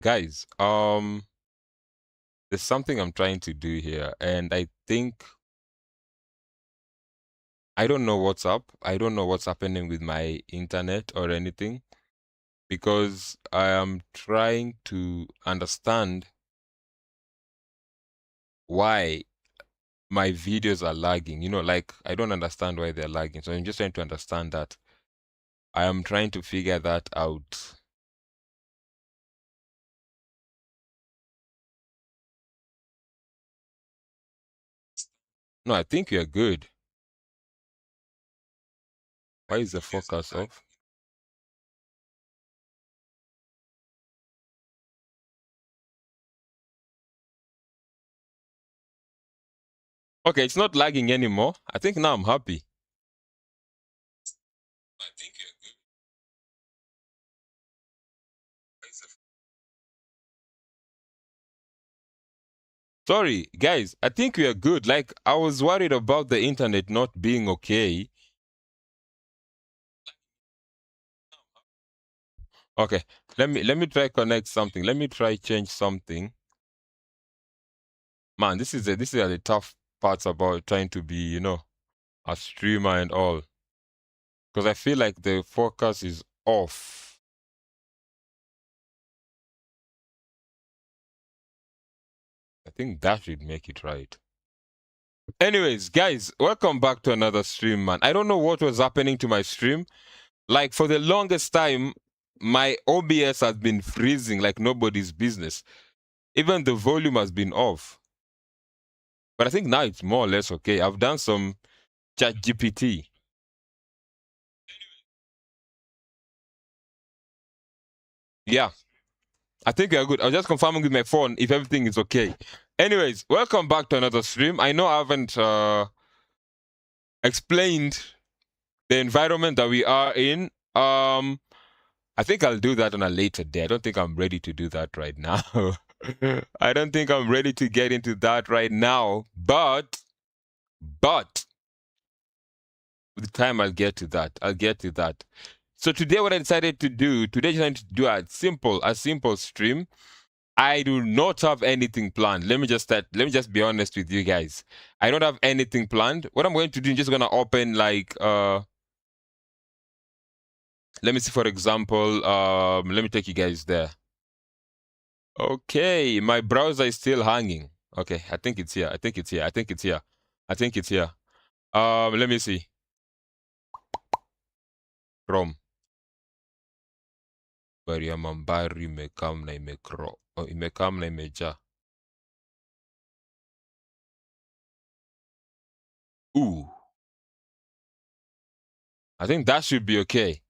Guys, there's something I'm trying to do here, and I think I don't know what's up. I don't know what's happening with my internet or anything because I am trying to understand why my videos are lagging. Like I don't understand why they're lagging. So I'm just trying to understand that. I am trying to figure that out. No, I think you're good. Why is the focus off? Okay, it's not lagging anymore. I think now I'm happy. I think you're good. Sorry, guys, I think we are good. Like, I was worried about the internet not being okay. Okay, let me try connect something. Let me try change something. Man, this is the tough parts about trying to be, a streamer and all. Because I feel like the focus is off. I think that should make it right. Anyways, guys, welcome back to another stream, man. I don't know what was happening to my stream. Like, for the longest time, my OBS has been freezing like nobody's business. Even the volume has been off. But I think now it's more or less okay. I've done some chat GPT. Yeah, I think we're good. I was just confirming with my phone if everything is okay. Anyways, welcome back to another stream. I know I haven't explained the environment that we are in. I think I'll do that on a later day. I don't think I'm ready to do that right now. I don't think I'm ready to get into that right now. But with time I'll get to that. I'll get to that. So today what I decided to do, today I'm trying to do a simple stream. I do not have anything planned. Let me just be honest with you guys. I don't have anything planned. What I'm going to do, I'm just gonna open like let me see, for example, let me take you guys there. Okay, my browser is still hanging. Okay, I think it's here. I think it's here. I think it's here. I think it's here. Let me see. Chrome. Bari ya mambari imekam na imekro. Oh, imekam na imejaa. Ooh. I think that should be okay.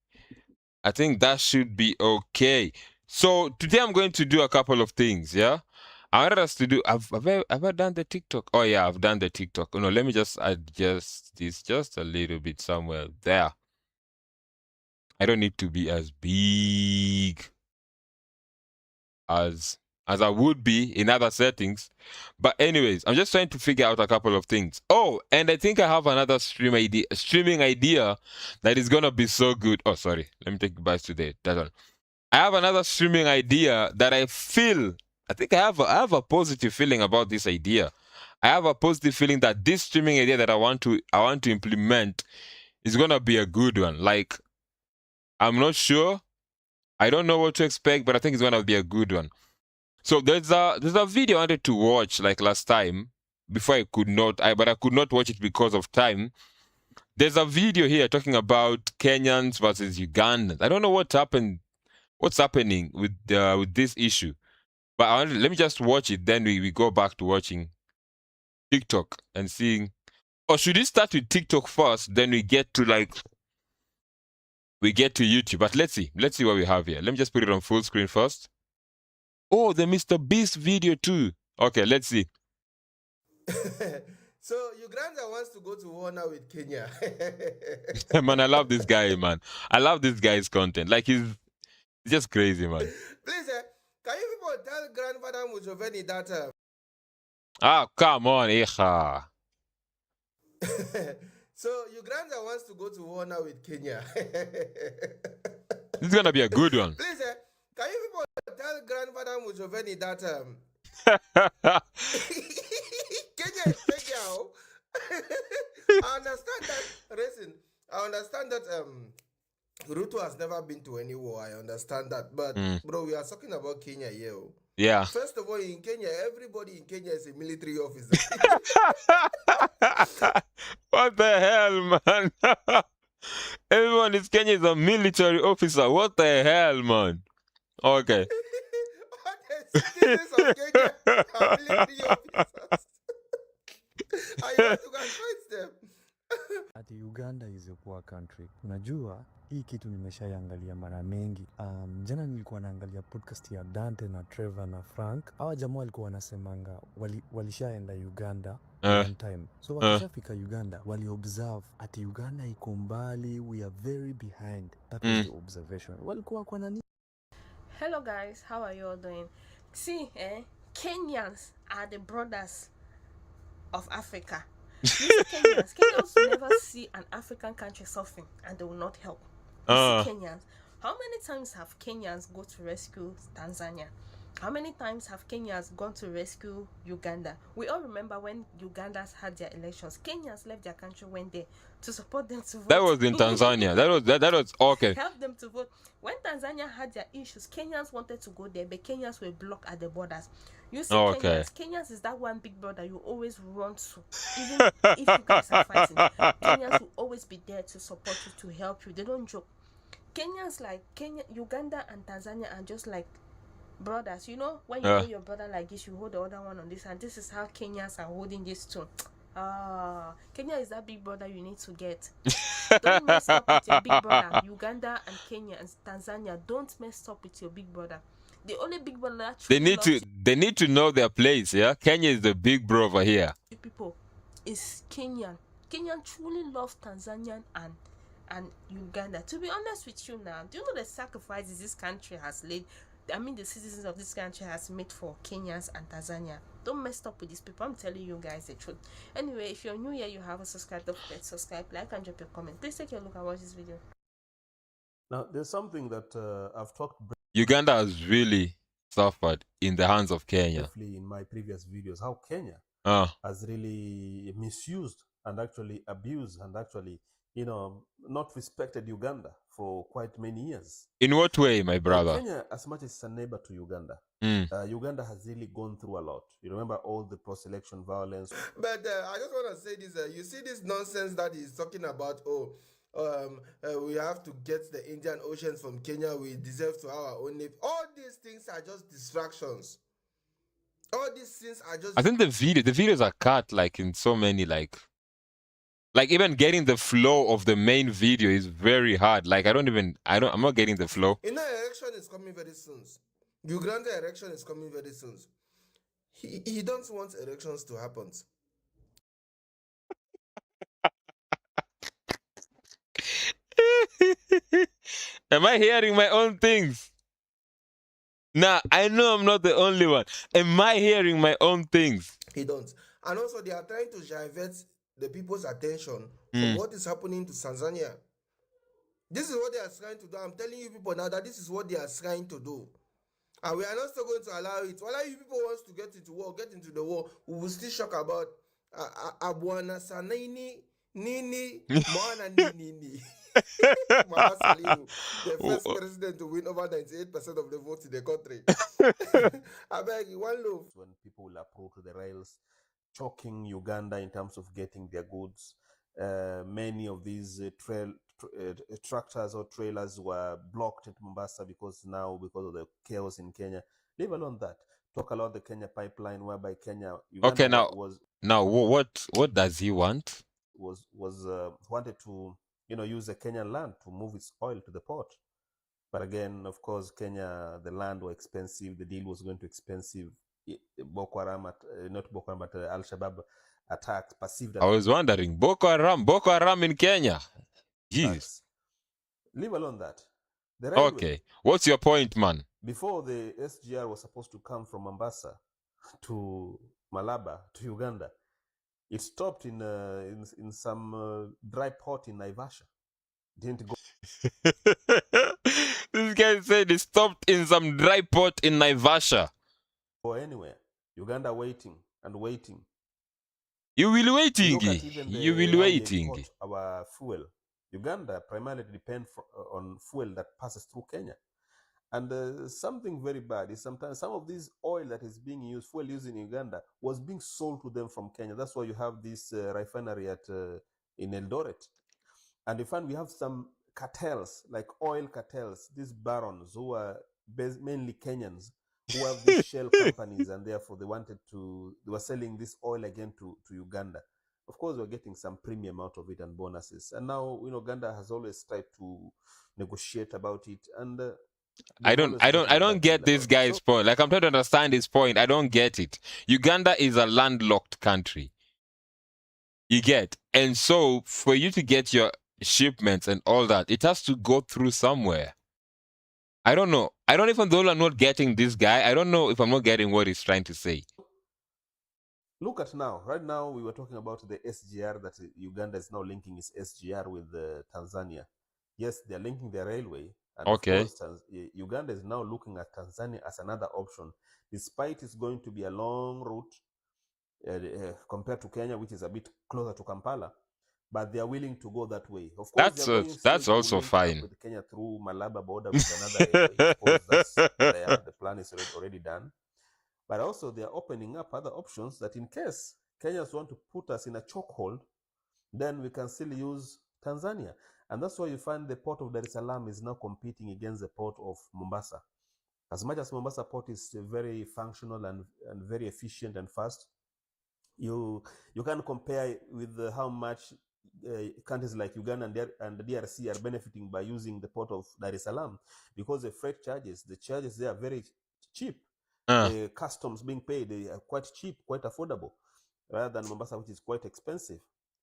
I think that should be okay. So today I'm going to do a couple of things, yeah? I wanted us to do, have I done the TikTok? Oh yeah, I've done the TikTok. No, let me just adjust this just a little bit somewhere there. I don't need to be as big as I would be in other settings. But anyways, I'm just trying to figure out a couple of things. Oh, and I think I have another streaming idea that is gonna be so good. Oh, sorry. Let me take you back to that one. I have another streaming idea that I think I have a positive feeling about this idea. I have a positive feeling that this streaming idea that I want to implement is gonna be a good one. Like, I'm not sure. I don't know what to expect, but I think it's gonna be a good one. So there's a video I wanted to watch like last time before I could not, but I could not watch it because of time. There's a video here talking about Kenyans versus Ugandans. I don't know what's happening with this issue, but let me just watch it. Then we go back to watching TikTok and seeing. Or should we start with TikTok first? Then we get to YouTube. But let's see what we have here. Let me just put it on full screen first. Oh, the Mr. Beast video too. Okay, let's see. So Uganda wants to go to war now with Kenya. Man, I love this guy, man. I love this guy's content. Like, he's just crazy, man. Please, can you people tell Grandfather Museveni that? Ah, come on, Iha. So Uganda wants to go to war now with Kenya. This is gonna be a good one. Please, Can you people tell grandfather Museveni that Kenya is Kenya? Oh? I understand that. Listen, I understand that Ruto has never been to any war. I understand that, but Mm, bro, we are talking about Kenya here. Oh. yeah. First of all, in Kenya, everybody in Kenya is a military officer. What the hell, man? Everyone in Kenya is a military officer. What the hell, man? Okay. All the citizens of Kenya are military officers. And you want to go and fight them? Ati Uganda is a poor country. Unajua hii kitu nimeshaiangalia mara mengi. Jana nilikuwa naangalia podcast ya Dante na Trevor na Frank. Hawa jamaa walikuwa wanasemanga walishaenda Uganda one time. So wakishafika Uganda waliobserve ati Uganda iko mbali, we are very behind. That was the observation. Walikuwa kwa nani? Hello guys, how are you all doing? See, Kenyans are the brothers of Africa. You see Kenyans never see an African country suffering and they will not help. You see Kenyans. How many times have Kenyans go to rescue Tanzania? How many times have Kenyans gone to rescue Uganda? We all remember when Ugandans had their elections. Kenyans left their country, went there to support them to vote. That was in Tanzania. That was okay. Help them to vote. When Tanzania had their issues, Kenyans wanted to go there, but Kenyans were blocked at the borders. You see, Kenyans is that one big brother you always run to. Even if you guys are fighting, Kenyans will always be there to support you, to help you. They don't joke. Kenyans like Uganda and Tanzania are just like brothers. You know, when you hold your brother like this, you hold the other one on this, and this is how Kenyans are holding this too. Kenya is that big brother you need to get. Don't mess up with your big brother. Uganda and Kenya and Tanzania, don't mess up with your big brother. The only big brother that they need to know their place. Yeah, Kenya is the big bro over here. People is Kenyan. Kenyan truly love Tanzanian and Uganda. To be honest with you now, do you know the sacrifices this country has laid? I mean, the citizens of this country has made for Kenyans and Tanzania. Don't mess up with these people. I'm telling you guys the truth. Anyway, if you're new here, you haven't subscribed, don't forget to subscribe, like, and drop your comment. Please take a look and watch this video. Now, there's something that I've talked Uganda has really suffered in the hands of Kenya. briefly in my previous videos, how Kenya has really misused and actually abused and actually, not respected Uganda for quite many years. In what way, my brother? Kenya, as much as it's a neighbor to Uganda, Uganda has really gone through a lot. You remember all the post-election violence. But I just want to say this. You see this nonsense that he's talking about. We have to get the Indian Oceans from Kenya. We deserve to have our own navy. All these things are just distractions. All these things are just. I think the videos are cut like in so many like even getting the flow of the main video is very hard. Like I'm not getting the flow. Election is coming very soon. Uganda election is coming very soon. He don't want elections to happen. Am I hearing my own things? Nah, I know I'm not the only one. Am I hearing my own things? He don't. And also they are trying to divert the people's attention from what is happening to Tanzania. This is what they are trying to do. I'm telling you people now that this is what they are trying to do. And we are not still going to allow it. While you people want to get into the war, we will still shock about Abuana Sanaini Nini Moana Nini. The first president to win over 98% of the votes in the country. I beg you, one love. When people will approach the rails, choking Uganda in terms of getting their goods, many of these tractors or trailers were blocked at Mombasa because of the chaos in Kenya. Leave alone that. Talk about the Kenya pipeline, whereby Uganda what does he want? Was wanted to use the Kenyan land to move its oil to the port. But again, of course, Kenya, the land was expensive. The deal was going to expensive. Boko Haram, not Boko Haram, but Al-Shabaab attacked, perceived. I was wondering, Boko Haram in Kenya. Jeez. Leave alone that. Okay, what's your point, man? Before the SGR was supposed to come from Mombasa to Malaba to Uganda, it stopped in some dry port in Naivasha. Didn't go. This guy is said he stopped in some dry port in Naivasha. Go anywhere. Uganda waiting and waiting. You will waiting. Look at even You will how we waiting. export our fuel. Uganda primarily depend on fuel that passes through Kenya. And something very bad is sometimes some of this oil that is being used, fuel used in Uganda, was being sold to them from Kenya. That's why you have this refinery in Eldoret. And you find we have some cartels, like oil cartels, these barons who are mainly Kenyans, who have these shell companies, and therefore they were selling this oil again to Uganda. Of course, we're getting some premium out of it and bonuses. And now, Uganda has always tried to negotiate about it. And I don't get this guy's point. Like, I'm trying to understand his point. I don't get it. Uganda is a landlocked country. You get, and so for you to get your shipments and all that, it has to go through somewhere. I don't know. I don't even though I'm not getting this guy. I don't know if I'm not getting what he's trying to say. Look at now. Right now, we were talking about the SGR that Uganda is now linking its SGR with Tanzania. Yes, they're linking the railway. And Okay. of course, Uganda is now looking at Tanzania as another option, despite it's going to be a long route compared to Kenya, which is a bit closer to Kampala. But they are willing to go that way. Of course, That's also fine. With Kenya through Malaba border with another railway. Of course, that's there. The plan is already done. But also, they are opening up other options that in case Kenyans want to put us in a chokehold, then we can still use Tanzania. And that's why you find the port of Dar es Salaam is now competing against the port of Mombasa. As much as Mombasa port is very functional and very efficient and fast, you can compare with how much countries like Uganda and the DRC are benefiting by using the port of Dar es Salaam, because the freight charges, they are very cheap. The customs being paid, they are quite cheap, quite affordable, rather than Mombasa, which is quite expensive.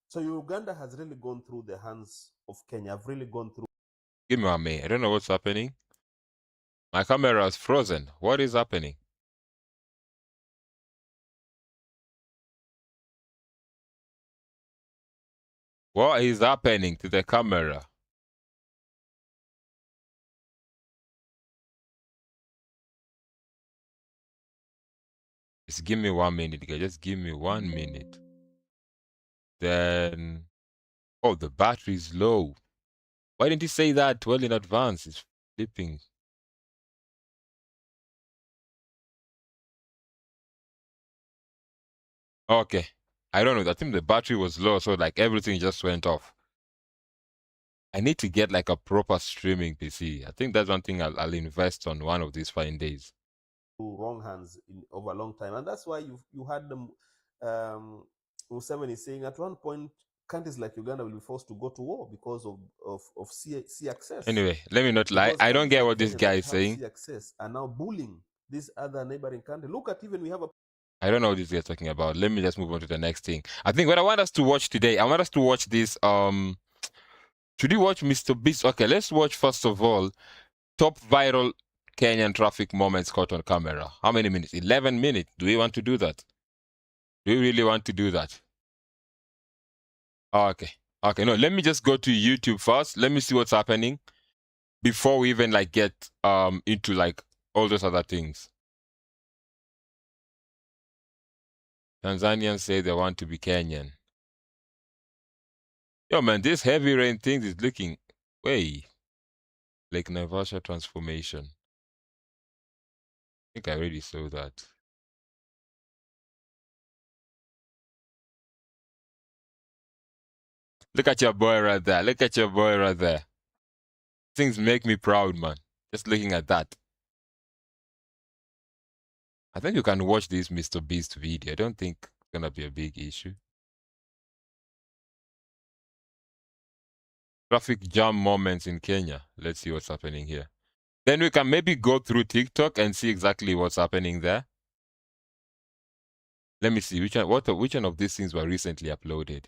So Uganda has really gone through the hands of Kenya. I've really gone through. Give me one minute. I don't know what's happening. My camera is frozen. What is happening? What is happening to the camera? Just give me 1 minute, guys. Just give me 1 minute. Then, oh, the battery's low. Why didn't you say that well in advance? It's flipping. Okay. I don't know. I think the battery was low, so like everything just went off. I need to get like a proper streaming PC. I think that's one thing I'll invest on one of these fine days. Wrong hands over a long time, and that's why you had them. Museveni is saying at one point countries like Uganda will be forced to go to war because of sea access. Anyway, let me not lie. I don't get what this guy is saying. Sea access are now bullying these other neighboring countries. Look at even we have a. I don't know what this guy is talking about. Let me just move on to the next thing. I think what I want us to watch today, I want us to watch this. Should we watch Mr. Beast? Okay, let's watch first of all top viral Kenyan traffic moments caught on camera. How many minutes? 11 minutes. Do we want to do that? Do we really want to do that? Okay. Okay, no, let me just go to YouTube first. Let me see what's happening before we even like get into like all those other things. Tanzanians say they want to be Kenyan. Yo, man, this heavy rain thing is looking way like Naivasha transformation. I think I already saw that. Look at your boy right there. Look at your boy right there. Things make me proud, man. Just looking at that. I think you can watch this Mr. Beast video. I don't think it's gonna be a big issue. Traffic jam moments in Kenya. Let's see what's happening here. Then we can maybe go through TikTok and see exactly what's happening there. Let me see which one of these things were recently uploaded.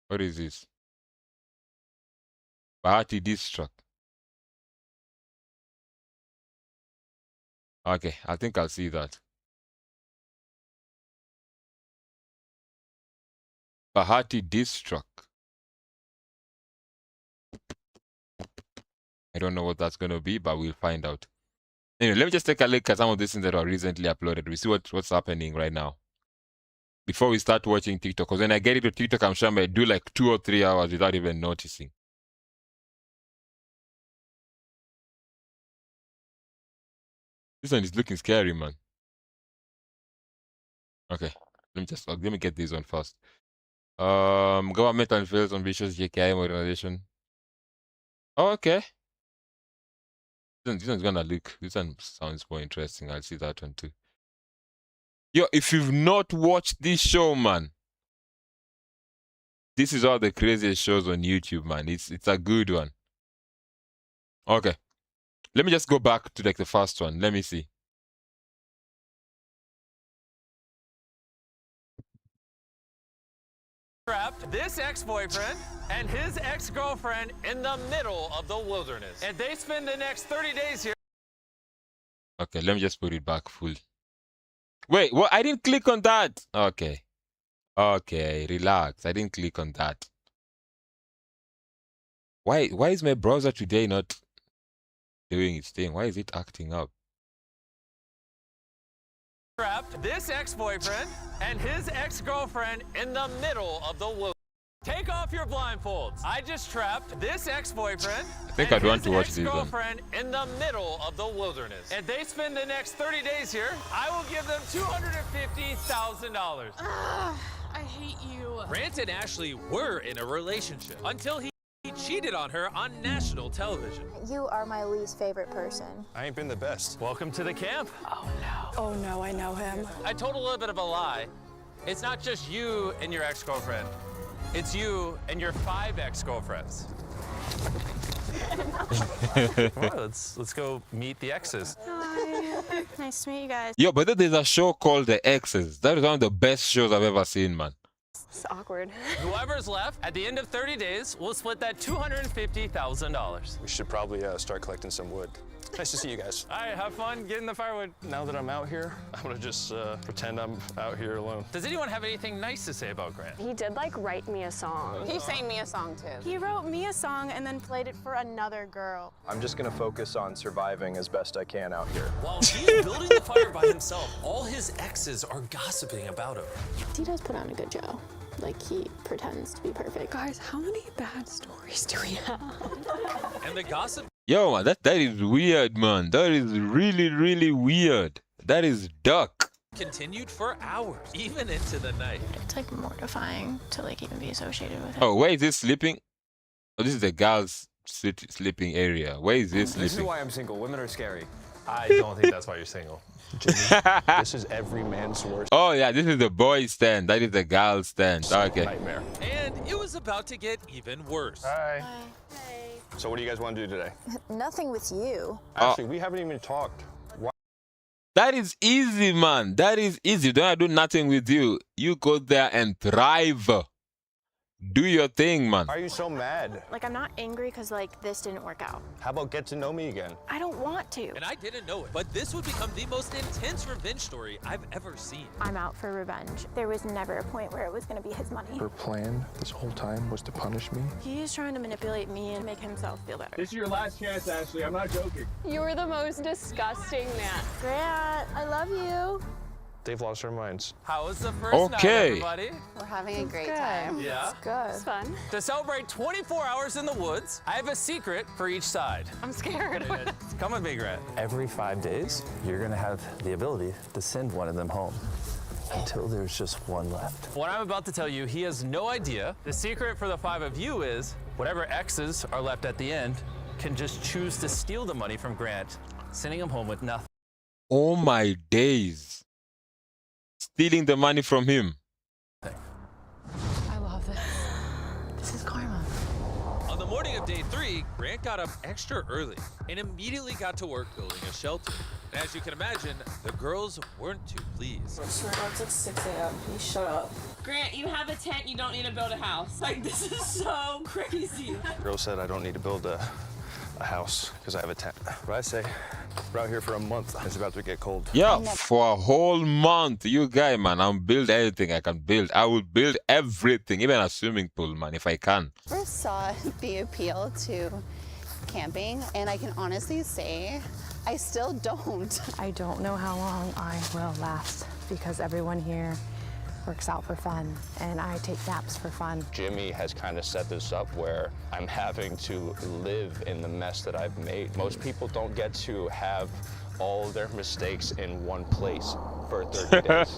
What is this? Bahati district. Okay, I think I'll see that. Bahati district. I don't know what that's gonna be, but we'll find out. Anyway, let me just take a look at some of these things that are recently uploaded. We see what's happening right now before we start watching TikTok. Because when I get into TikTok, I'm sure I might do like 2 or 3 hours without even noticing. This one is looking scary, man. Okay, let me get this one first. Government unveils ambitious JKI modernization. Oh, okay. This one's gonna look. This one sounds more interesting. I'll see that one too. Yo, if you've not watched this show, man, this is all the craziest shows on YouTube, man. It's a good one. Okay, let me just go back to like the first one. Let me see. Trapped this ex-boyfriend and his ex-girlfriend in the middle of the wilderness, and they spend the next 30 days here. Okay, let me just put it back full. Wait, what? I didn't click on that. Okay, relax. I didn't click on that. Why is my browser today not doing its thing? Why is it acting up? Trapped this ex-boyfriend and his ex-girlfriend in the middle of the wilderness. Take off your blindfolds. I just trapped this ex-boyfriend. I think I'd want to watch this one. Ex-girlfriend in the middle of the wilderness, and they spend the next 30 days here. I will give them $250,000. I hate you. Grant and Ashley were in a relationship until he cheated on her on national television. You are my least favorite person. I ain't been the best. Welcome to the camp. Oh no, I know him. I told a little bit of a lie. It's not just you and your ex-girlfriend. It's you and your 5 ex-girlfriends. Come on, let's go meet the exes. Hi. Nice to meet you guys. Yo, but there's a show called The Exes. That is one of the best shows I've ever seen, man. It's awkward. Whoever's left at the end of 30 days will split that $250,000. We should probably start collecting some wood. Nice to see you guys. All right, have fun getting the firewood. Now that I'm out here, I'm gonna just pretend I'm out here alone. Does anyone have anything nice to say about Grant? He did like write me a song. He sang me a song too. He wrote me a song and then played it for another girl. I'm just gonna focus on surviving as best I can out here. While he's building the fire by himself, all his exes are gossiping about him. He does put on a good show. Like, he pretends to be perfect. Guys, how many bad stories do we have? And the gossip. Yo, man, that is weird, man. That is really, really weird. That is dark. Continued for hours, even into the night. It's like mortifying to like even be associated with him. Oh, where is this sleeping? Oh, this is the girls' sleeping area. Where is this This is sleeping? why I'm single. Women are scary. I don't think that's why you're single. Jimmy, this is every man's worst Oh, yeah, this is the boys' stand. That is the girls' stand. Okay. nightmare. And it was about to get even worse. Hi. Hey. So what do you guys want to do today? Nothing with you. Actually, we haven't even talked. That is easy, man. That is easy. Don't I do nothing with you. You go there and thrive. Do your thing, man. Why are you so mad? Like, I'm not angry because like this didn't work out. How about get to know me again? I don't want to. And I didn't know it, but this would become the most intense revenge story I've ever seen. I'm out for revenge. There was never a point where it was going to be his money. Her plan this whole time was to punish me. He is trying to manipulate me and make himself feel better. This is your last chance, Ashley. I'm not joking. You were the most disgusting man. Grant, I love you. They've lost their minds. How was the first night, Okay. everybody? We're having a great time. Yeah. Good. It's fun. To celebrate 24 hours in the woods, I have a secret for each side. I'm scared. Come with me, Grant. Every 5 days, you're gonna have the ability to send one of them home until there's just one left. What I'm about to tell you, he has no idea. The secret for the 5 of you is whatever exes are left at the end can just choose to steal the money from Grant, sending him home with nothing. Oh, my days. Stealing the money from him. I love this. This is karma. On the morning of day 3, Grant got up extra early and immediately got to work building a shelter. And as you can imagine, the girls weren't too pleased. It's like 6 a.m. You shut up. Grant, you have a tent, you don't need to build a house. Like, this is so crazy. Girl said I don't need to build a house because I have a tent. But I say, we're out here for a month. It's about to get cold. Yeah, for a whole month. You guy, man, I'll build anything I can build. I will build everything, even a swimming pool, man, if I can. First saw the appeal to camping, and I can honestly say I still don't. I don't know how long I will last because everyone here works out for fun, and I take naps for fun. Jimmy has kind of set this up where I'm having to live in the mess that I've made. Most people don't get to have all their mistakes in one place for 30 days.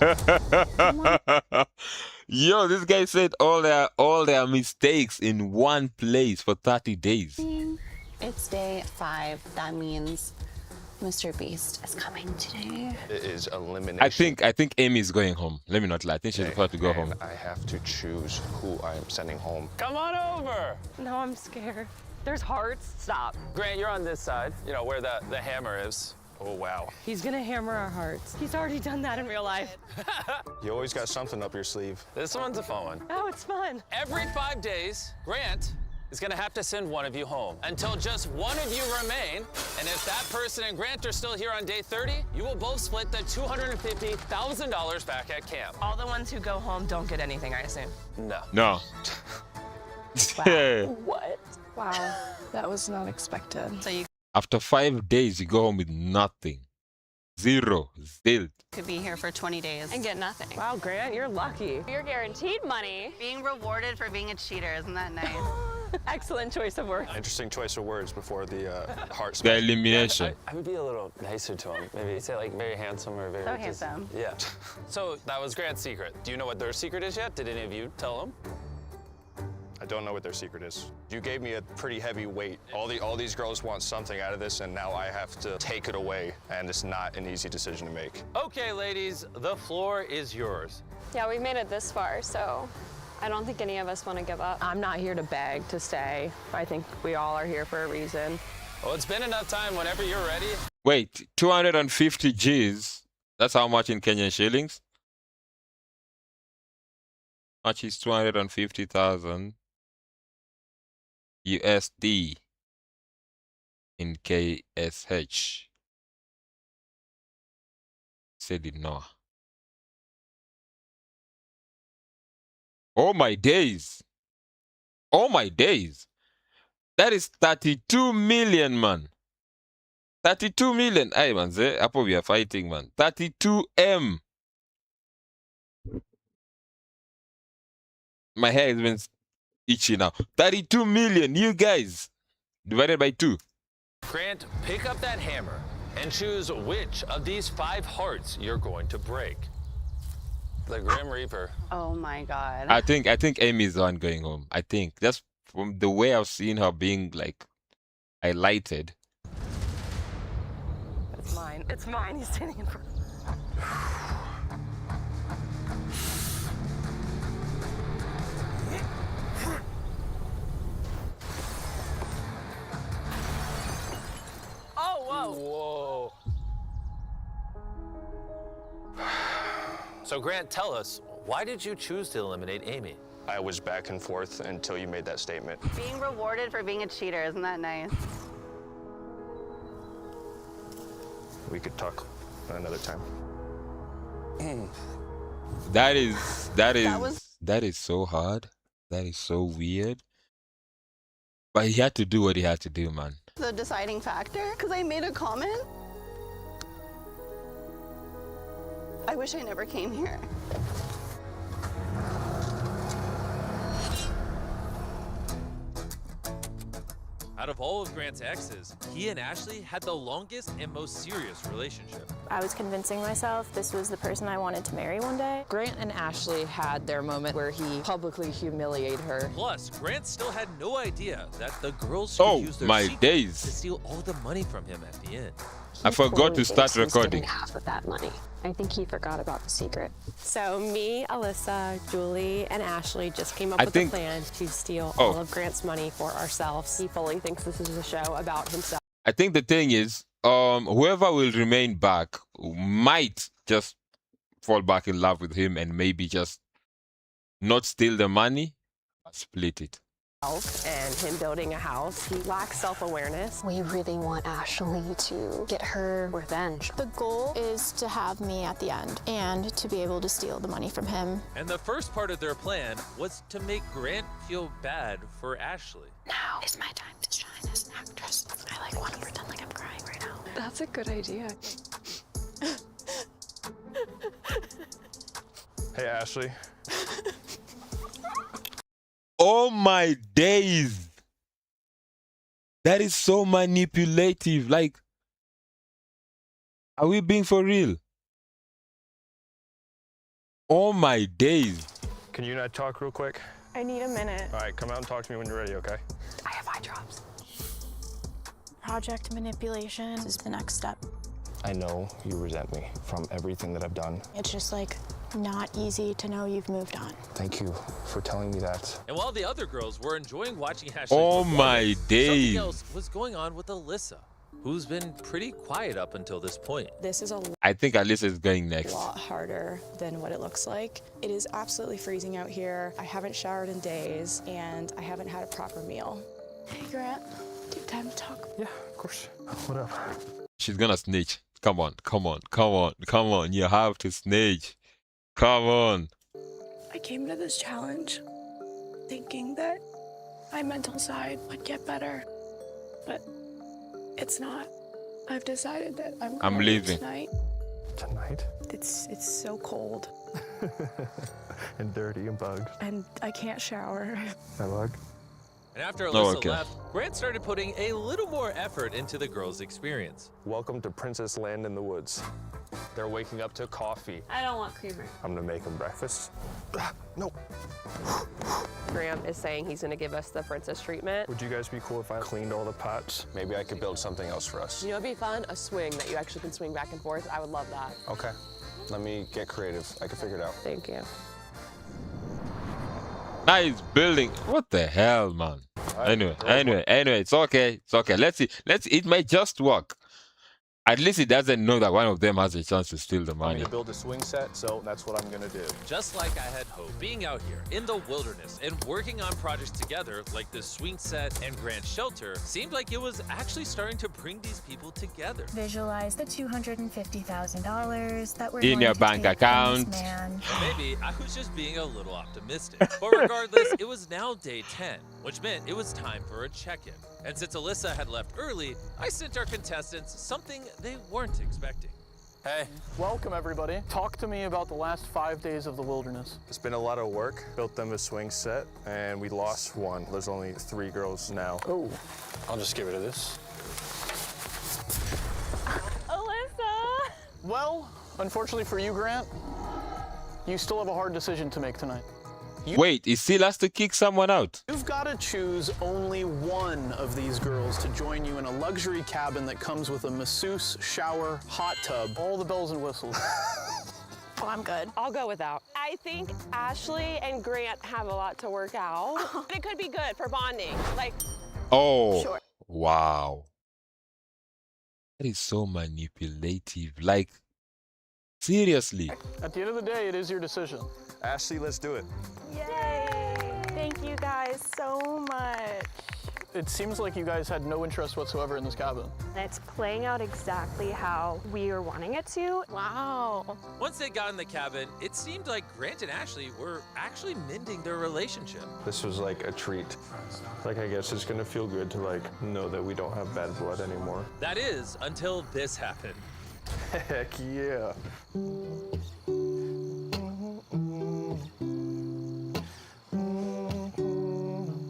Yo, this guy said all their mistakes in one place for 30 days. It's day 5. That means Mr. Beast is coming today. It is elimination. I think Amy is going home. Let me not lie. I think she's about to go home. I have to choose who I am sending home. Come on over. No, I'm scared. There's hearts. Stop. Grant, you're on this side, you know, where the hammer is. Oh, wow. He's gonna hammer our hearts. He's already done that in real life. You always got something up your sleeve. This one's a fun one. Oh, it's fun. Every 5 days, Grant is gonna have to send one of you home until just one of you remain. And if that person and Grant are still here on day 30, you will both split the $250,000 back at camp. All the ones who go home don't get anything, I assume. No. No. What? Wow, that was not expected. So you After 5 days, you go home with nothing. Zero. Zilch. Could be here for 20 days And get nothing. Wow, Grant, you're lucky. You're guaranteed money. being rewarded for being a cheater. Isn't that nice? Excellent choice of words. Interesting choice of words before the heart The smash. elimination. I would be a little nicer to him. Maybe say like very handsome or very So handsome. Yeah. So that was Grant's secret. Do you know what their secret is yet? Did any of you tell them? I don't know what their secret is. You gave me a pretty heavy weight. All these girls want something out of this, and now I have to take it away, and it's not an easy decision to make. Okay, ladies, the floor is yours. Yeah, we made it this far, so I don't think any of us want to give up. I'm not here to beg to stay. I think we all are here for a reason. Well, it's been enough time. Whenever you're ready. Wait, 250 G's. That's how much in Kenyan shillings? Much is 250,000 USD in KSH. Said it no. Oh my days. Oh my days. That is 32 million, man. 32 million. Hey, man, Apo, we are fighting, man. 32M. My hair has been itchy now. 32 million, you guys. Divided by 2. Grant, pick up that hammer and choose which of these 5 hearts you're going to break. The Grim Reaper. Oh my God. I think Amy is the one going home. I think. Just from the way I've seen her being, like, highlighted. It's mine. It's mine. He's standing in front. Oh, whoa. So Grant, tell us, why did you choose to eliminate Amy? I was back and forth until you made that statement. Being rewarded for being a cheater. Isn't that nice? We could talk another time. That is so hard. That is so weird. But he had to do what he had to do, man. The deciding factor, because I made a comment. I wish I never came here. Out of all of Grant's exes, he and Ashley had the longest and most serious relationship. I was convincing myself this was the person I wanted to marry one day. Grant and Ashley had their moment where he publicly humiliated her. Plus, Grant still had no idea that the girls could use their secret to steal all the money from him at the end. I forgot to start recording. Half of that money. I think he forgot about the secret. So me, Alyssa, Julie, and Ashley just came up with a plan to steal all of Grant's money for ourselves. He fully thinks this is a show about himself. I think the thing is, whoever will remain back might just fall back in love with him and maybe just not steal the money, but split it. And him building a house, he lacks self-awareness. We really want Ashley to get her revenge. The goal is to have me at the end and to be able to steal the money from him. And the first part of their plan was to make Grant feel bad for Ashley. Now now is my time to shine as an actress. I like want to pretend like I'm crying right now. That's a good idea. Hey, Ashley. Oh my days. That is so manipulative. Like, are we being for real? Oh my days. Can you and I talk real quick? I need a minute. All right, come out and talk to me when you're ready, okay? I have eye drops. Project manipulation is the next step. I know you resent me from everything that I've done. It's just like not easy to know you've moved on. Thank you for telling me that. And while the other girls were enjoying watching Ashley, Oh my days. something else was going on with Alyssa, who's been pretty quiet up until this point. This is a I think Alyssa is going next. lot harder than what it looks like. It is absolutely freezing out here. I haven't showered in days, and I haven't had a proper meal. Hey, Grant, do you have time to talk? Yeah, of course. What up? She's gonna snitch. Come on, come on, come on, come on. You have to snitch. Come on. I came to this challenge thinking that my mental side would get better, but it's not. I've decided that I'm going leaving. tonight. Tonight? It's so cold, And dirty and bugged. and I can't shower. I bug? And after Oh, Alyssa okay. left, Grant started putting a little more effort into the girls' experience. Welcome to Princess Land in the Woods. They're waking up to coffee. I don't want creamer. I'm gonna make them breakfast. No. Graham is saying he's going to give us the princess treatment. Would you guys be cool if I cleaned all the pots? Maybe I could build something else for us. You know, it'd be fun, a swing that you actually can swing back and forth. I would love that. Okay. Let me get creative. I can figure it out. Thank you. Nice building. What the hell, man? Anyway, it's okay. It's okay. Let's see. It might just work. At least he doesn't know that one of them has a chance to steal the I'm money. gonna build a swing set, so that's what I'm gonna do. Just like I had hoped, being out here in the wilderness and working on projects together like this swing set and Grant shelter seemed like it was actually starting to bring these people together. Visualize the $250,000 that we're In going your to bank take from account. this man. Maybe I was just being a little optimistic. But regardless, it was now day 10, which meant it was time for a check-in. And since Alyssa had left early, I sent our contestants something they weren't expecting. Hey. Welcome, everybody. Talk to me about the last 5 days of the wilderness. It's been a lot of work. Built them a swing set, and we lost one. There's only 3 girls now. Oh. I'll just give it to this. Alyssa! Well, unfortunately for you, Grant, you still have a hard decision to make tonight. Wait, he still has to kick someone out. You've got to choose only one of these girls to join you in a luxury cabin that comes with a masseuse, shower, hot tub, all the bells and whistles. Oh, I'm good. I'll go without. I think Ashley and Grant have a lot to work out. It could be good for bonding. Like, Oh, Sure. wow. That is so manipulative. Like, seriously. At the end of the day, it is your decision. Ashley, let's do it. Yay! Thank you guys so much. It seems like you guys had no interest whatsoever in this cabin. It's playing out exactly how we were wanting it to. Wow. Once they got in the cabin, it seemed like Grant and Ashley were actually mending their relationship. This was like a treat. Like, I guess it's gonna feel good to like know that we don't have bad blood anymore. That is, until this happened. Heck yeah.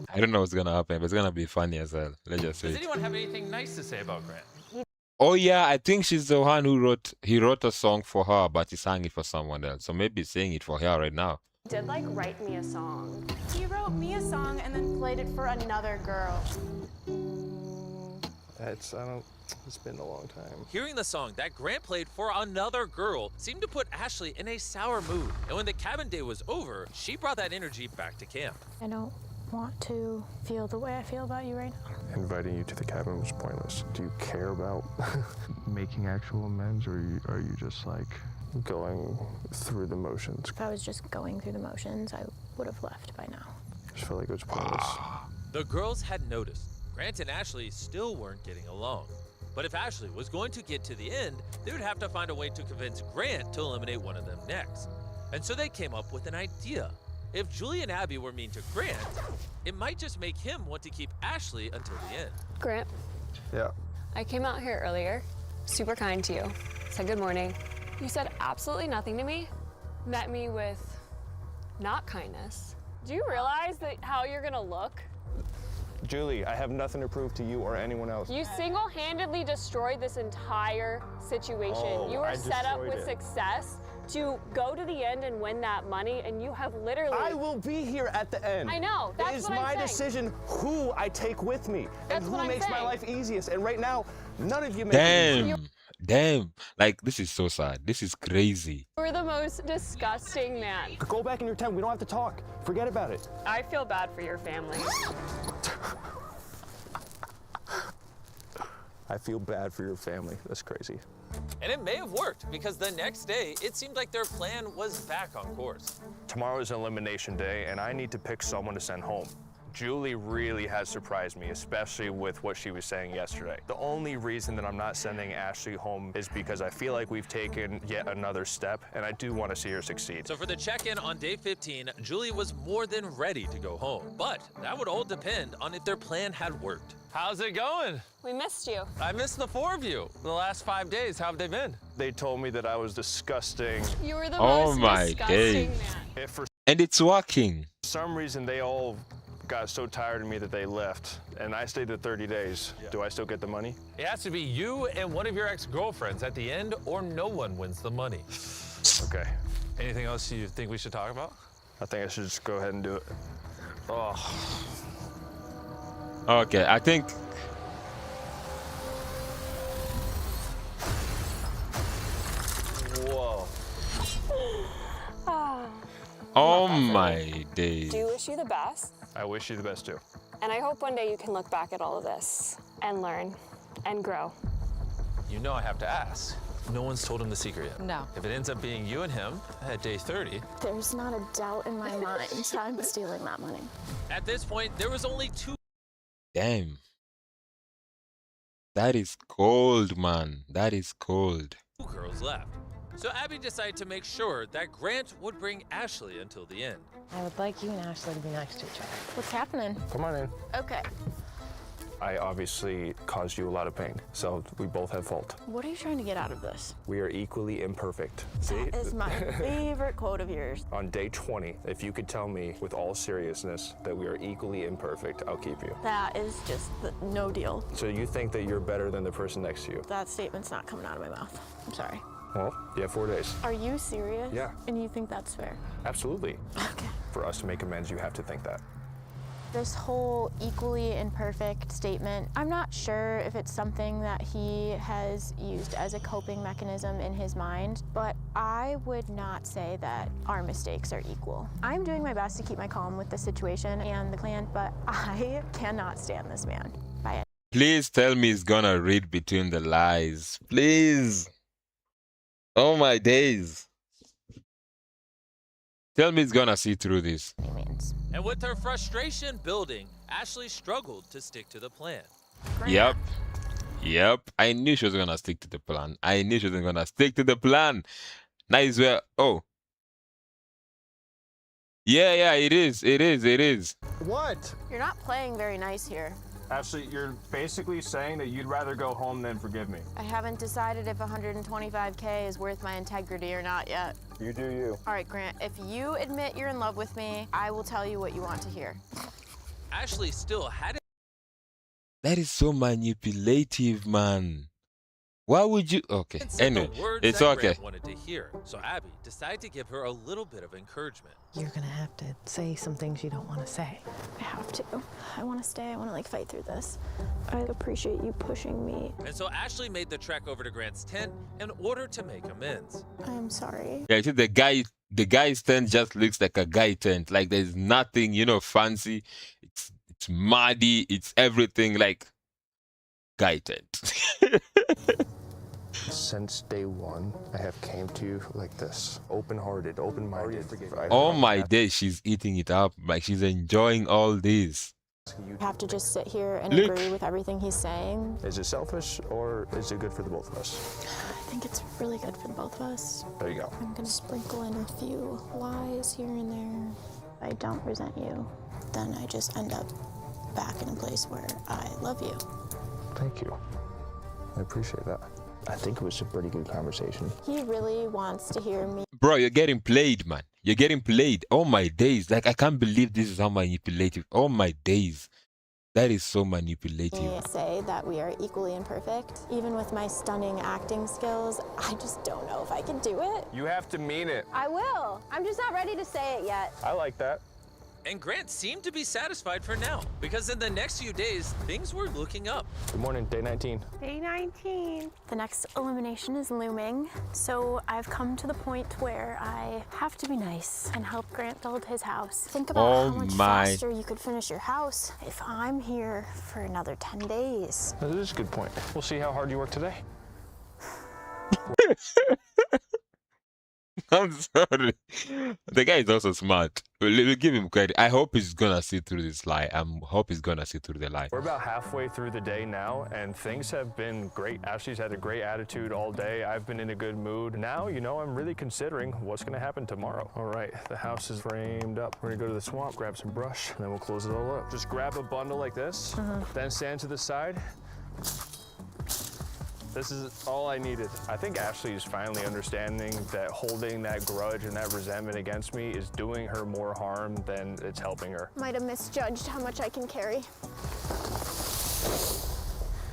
I don't know what's gonna happen, but it's gonna be funny as hell. Let's just say Does it. anyone have anything nice to say about Grant? Oh yeah, I think she's the one who wrote a song for her, but he sang it for someone else. So maybe he's saying it for her right now. Did like write me a song. He wrote me a song and then played it for another girl. It's been a long time. Hearing the song that Grant played for another girl seemed to put Ashley in a sour mood. And when the cabin day was over, she brought that energy back to camp. I don't want to feel the way I feel about you right now. Inviting you to the cabin was pointless. Do you care about making actual amends, or are you just like going through the motions? If I was just going through the motions, I would have left by now. I just felt like it was pointless. The girls had noticed Grant and Ashley still weren't getting along. But if Ashley was going to get to the end, they would have to find a way to convince Grant to eliminate one of them next. And so they came up with an idea. If Julie and Abby were mean to Grant, it might just make him want to keep Ashley until the end. Grant, Yeah. I came out here earlier, super kind to you, said good morning. You said absolutely nothing to me, met me with not kindness. Do you realize that how you're gonna look? Julie, I have nothing to prove to you or anyone else. You single-handedly destroyed this entire situation. Oh, You were I set up destroyed with it. success to go to the end and win that money, and you have literally... I will be here at the end. I know, that's It is what I'm my saying. decision who I take with me That's and what who I'm makes my saying. life easiest. And right now, none of you make it easy. Damn. Like, this is so sad. This is crazy. You're the most disgusting man. Go back in your tent. We don't have to talk. Forget about it. I feel bad for your family. I feel bad for your family. That's crazy. And it may have worked, because the next day, it seemed like their plan was back on course. Tomorrow is elimination day, and I need to pick someone to send home. Julie really has surprised me, especially with what she was saying yesterday. The only reason that I'm not sending Ashley home is because I feel like we've taken yet another step, and I do want to see her succeed. So for the check-in on day 15, Julie was more than ready to go home. But that would all depend on if their plan had worked. How's it going? We missed you. I missed the 4 of you. The last 5 days, how have they been? They told me that I was disgusting. You were the Oh most my disgusting days. man. If for And it's working. some reason they all got so tired of me that they left, and I stayed the 30 days, do I still get the money? It has to be you and one of your ex-girlfriends at the end, or no one wins the money. Okay. Anything else you think we should talk about? I think I should just go ahead and do it. Oh. Okay, I think. Whoa. Oh my days. Do wish you the best, I wish you the best too. and I hope one day you can look back at all of this and learn and grow. You know I have to ask. No one's told him the secret yet. No. If it ends up being you and him at day 30, There's not a doubt in my mind I'm stealing that money. at this point, there was only 2 Damn. That is cold, man. That is cold. girls left. So Abby decided to make sure that Grant would bring Ashley until the end. I would like you and Ashley to be next to each other. What's happening? Come on in. Okay. I obviously caused you a lot of pain, so we both have fault. What are you trying to get out of this? We are equally imperfect. See? That is my favorite quote of yours. On day 20, if you could tell me with all seriousness that we are equally imperfect, I'll keep you. That is just no deal. So you think that you're better than the person next to you? That statement's not coming out of my mouth. I'm sorry. Well, you have 4 days. Are you serious? Yeah. And you think that's fair? Absolutely. Okay. For us to make amends, you have to think that. This whole equally imperfect statement, I'm not sure if it's something that he has used as a coping mechanism in his mind, but I would not say that our mistakes are equal. I'm doing my best to keep my calm with the situation and the clan, but I cannot stand this man. Bye. Please tell me he's gonna read between the lies. Please. Oh my days. Tell me he's gonna see through this. And with her frustration building, Ashley struggled to stick to the plan. Yep. I knew she was gonna stick to the plan. I knew she was gonna stick to the plan. Nice where. Oh. Yeah, it is. What? You're not playing very nice here. Ashley, you're basically saying that you'd rather go home than forgive me. I haven't decided if 125K is worth my integrity or not yet. You do you. All right, Grant, if you admit you're in love with me, I will tell you what you want to hear. Ashley still had it. That is so manipulative, man. Why would you? Okay. Anyway, The words it's that okay. Grant wanted to hear. So Abby decided to give her a little bit of encouragement. You're gonna have to say some things you don't want to say. I have to. I want to stay. I want to fight through this. I appreciate you pushing me. And so Ashley made the trek over to Grant's tent in order to make amends. I'm sorry. Yeah, see, the guy's tent just looks like a guy tent. Like there's nothing, fancy. It's muddy. It's everything like guy tent. Since day 1, I have came to you like this, open-hearted, open-minded. Oh my days, she's eating it up. Like she's enjoying all this. You have to just sit here and Look. agree with everything he's saying. Is it selfish or is it good for the both of us? I think it's really good for the both of us. There you go. I'm gonna sprinkle in a few lies here and there. I don't resent you, then I just end up back in a place where I love you. Thank you. I appreciate that. I think it was a pretty good conversation. He really wants to hear me Bro, you're getting played, man. You're getting played. Oh my days. Like, I can't believe this is how manipulative. Oh my days. That is so manipulative. say that we are equally imperfect. Even with my stunning acting skills, I just don't know if I can do it. You have to mean it. I will. I'm just not ready to say it yet. I like that. And Grant seemed to be satisfied for now, because in the next few days, things were looking up. Good morning, day 19. Day 19. The next elimination is looming, so I've come to the point where I have to be nice and help Grant build his house. Think about how much faster you could finish your house if I'm here for another 10 days. That is a good point. We'll see how hard you work today. I'm sorry. The guy is also smart. We'll give him credit. I hope he's gonna see through this lie. I hope he's gonna see through the lie. We're about halfway through the day now, and things have been great. Ashley's had a great attitude all day. I've been in a good mood. Now, you know, I'm really considering what's gonna happen tomorrow. All right, the house is framed up. We're gonna go to the swamp, grab some brush, and then we'll close it all up. Just grab a bundle like this, then stand to the side. This is all I needed. I think Ashley is finally understanding that holding that grudge and that resentment against me is doing her more harm than it's helping her. Might have misjudged how much I can carry.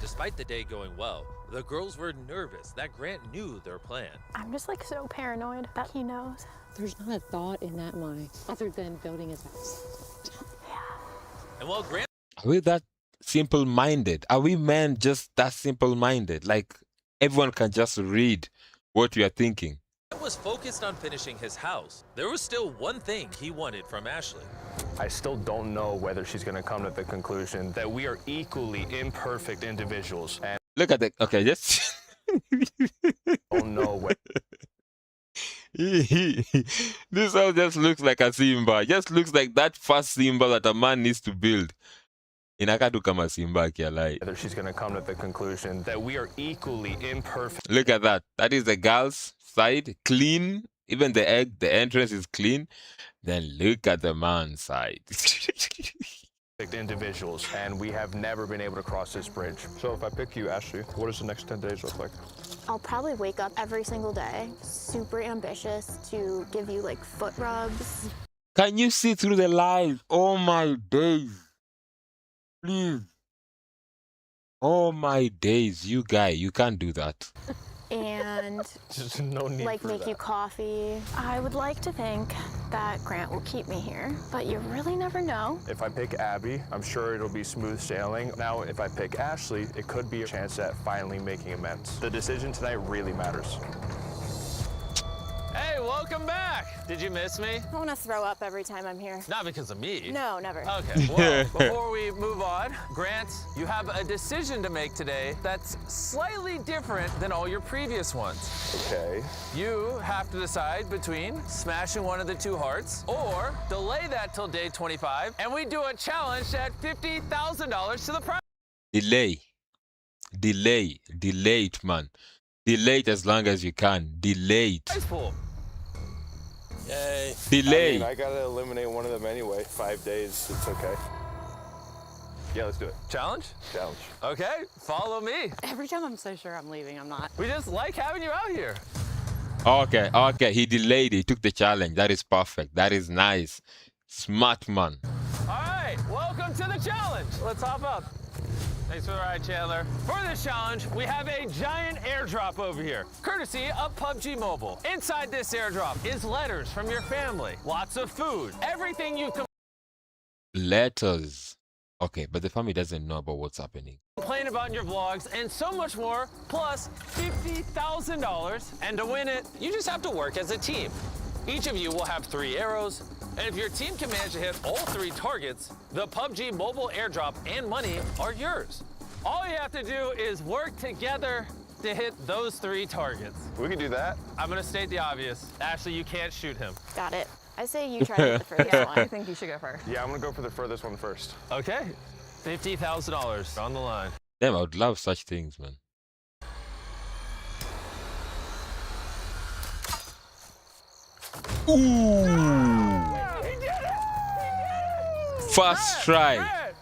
Despite the day going well, the girls were nervous that Grant knew their plan. I'm just like so paranoid that he knows. There's not a thought in that mind other than building his house. And while Grant Are we that simple-minded? Are we men just that simple-minded? Like, everyone can just read what we are thinking. was focused on finishing his house, there was still one thing he wanted from Ashley. I still don't know whether she's going to come to the conclusion that we are equally imperfect individuals. And look at the, okay, just don't know what. This house just looks like a Simba. Just looks like that first Simba that a man needs to build. Inakatu kama Simba akialai. Whether she's going to come to the conclusion that we are equally imperfect. Look at that. That is the girl's side, clean. Even the entrance is clean. Then look at the man's side. Individuals, and we have never been able to cross this bridge. So if I pick you, Ashley, what does the next 10 days look like? I'll probably wake up every single day, super ambitious to give you like foot rubs. Can you see through the lies? Oh my days. Please. Oh my days. You guy, you can't do that. And just no need like for make that. you coffee. I would like to think that Grant will keep me here, but you really never know. If I pick Abby, I'm sure it'll be smooth sailing. Now, if I pick Ashley, it could be a chance at finally making amends. The decision tonight really matters. Hey, welcome back. Did you miss me? I want to throw up every time I'm here. Not because of me. No, never. Okay, well, before we move on, Grant, you have a decision to make today that's slightly different than all your previous ones. Okay. You have to decide between smashing one of the two hearts or delay that till day 25, and we do a challenge at $50,000 to the prize. Delay it, man. Delay it as long as you can. Delay it. Pool. Yay. Delay. I mean, I gotta eliminate one of them anyway. 5 days, it's okay. Yeah, let's do it. Challenge? Challenge. Okay, follow me. Every time I'm so sure I'm leaving, I'm not. We just like having you out here. Okay. He delayed it. He took the challenge. That is perfect. That is nice. Smart man. All right, welcome to the challenge. Let's hop up. Thanks for the ride, Chandler. For this challenge, we have a giant airdrop over here, courtesy of PUBG Mobile. Inside this airdrop is letters from your family, lots of food, everything you Letters. Okay, but the family doesn't know about what's happening. complain about in your vlogs, and so much more, plus $50,000. And to win it, you just have to work as a team. Each of you will have 3 arrows, and if your team can manage to hit all 3 targets, the PUBG Mobile airdrop and money are yours. All you have to do is work together to hit those 3 targets. We can do that. I'm gonna state the obvious. Ashley, you can't shoot him. Got it. I say you try to get the first one. I think you should go first. Yeah, I'm gonna go for the furthest one first. Okay, $50,000 on the line. Damn, I would love such things, man. He did it! First try. I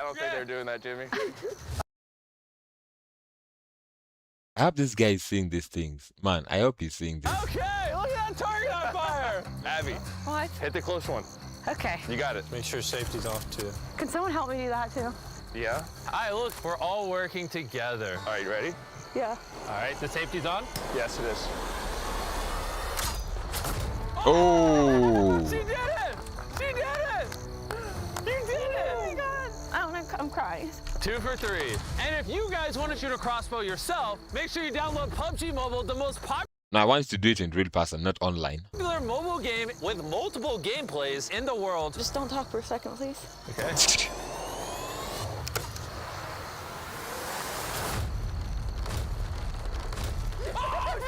don't think they're doing that, Jimmy. I hope this guy is seeing these things. Man, I hope he's seeing this. Okay, look at that target on fire. Abby, What? hit the close one. Okay. You got it. Make sure safety's off too. Can someone help me do that too? Yeah? All right, look, we're all working together. All right, you ready? Yeah. All right, the safety's on? Yes, it is. Oh. She did it! She did it! You did it! Oh my God. I don't know, I'm crying. 2 for 3. And if you guys want to shoot a crossbow yourself, make sure you download PUBG Mobile, the most Now I want you to do it in real person, not online. popular mobile game with multiple gameplays in the world. Just don't talk for a second, please. Okay.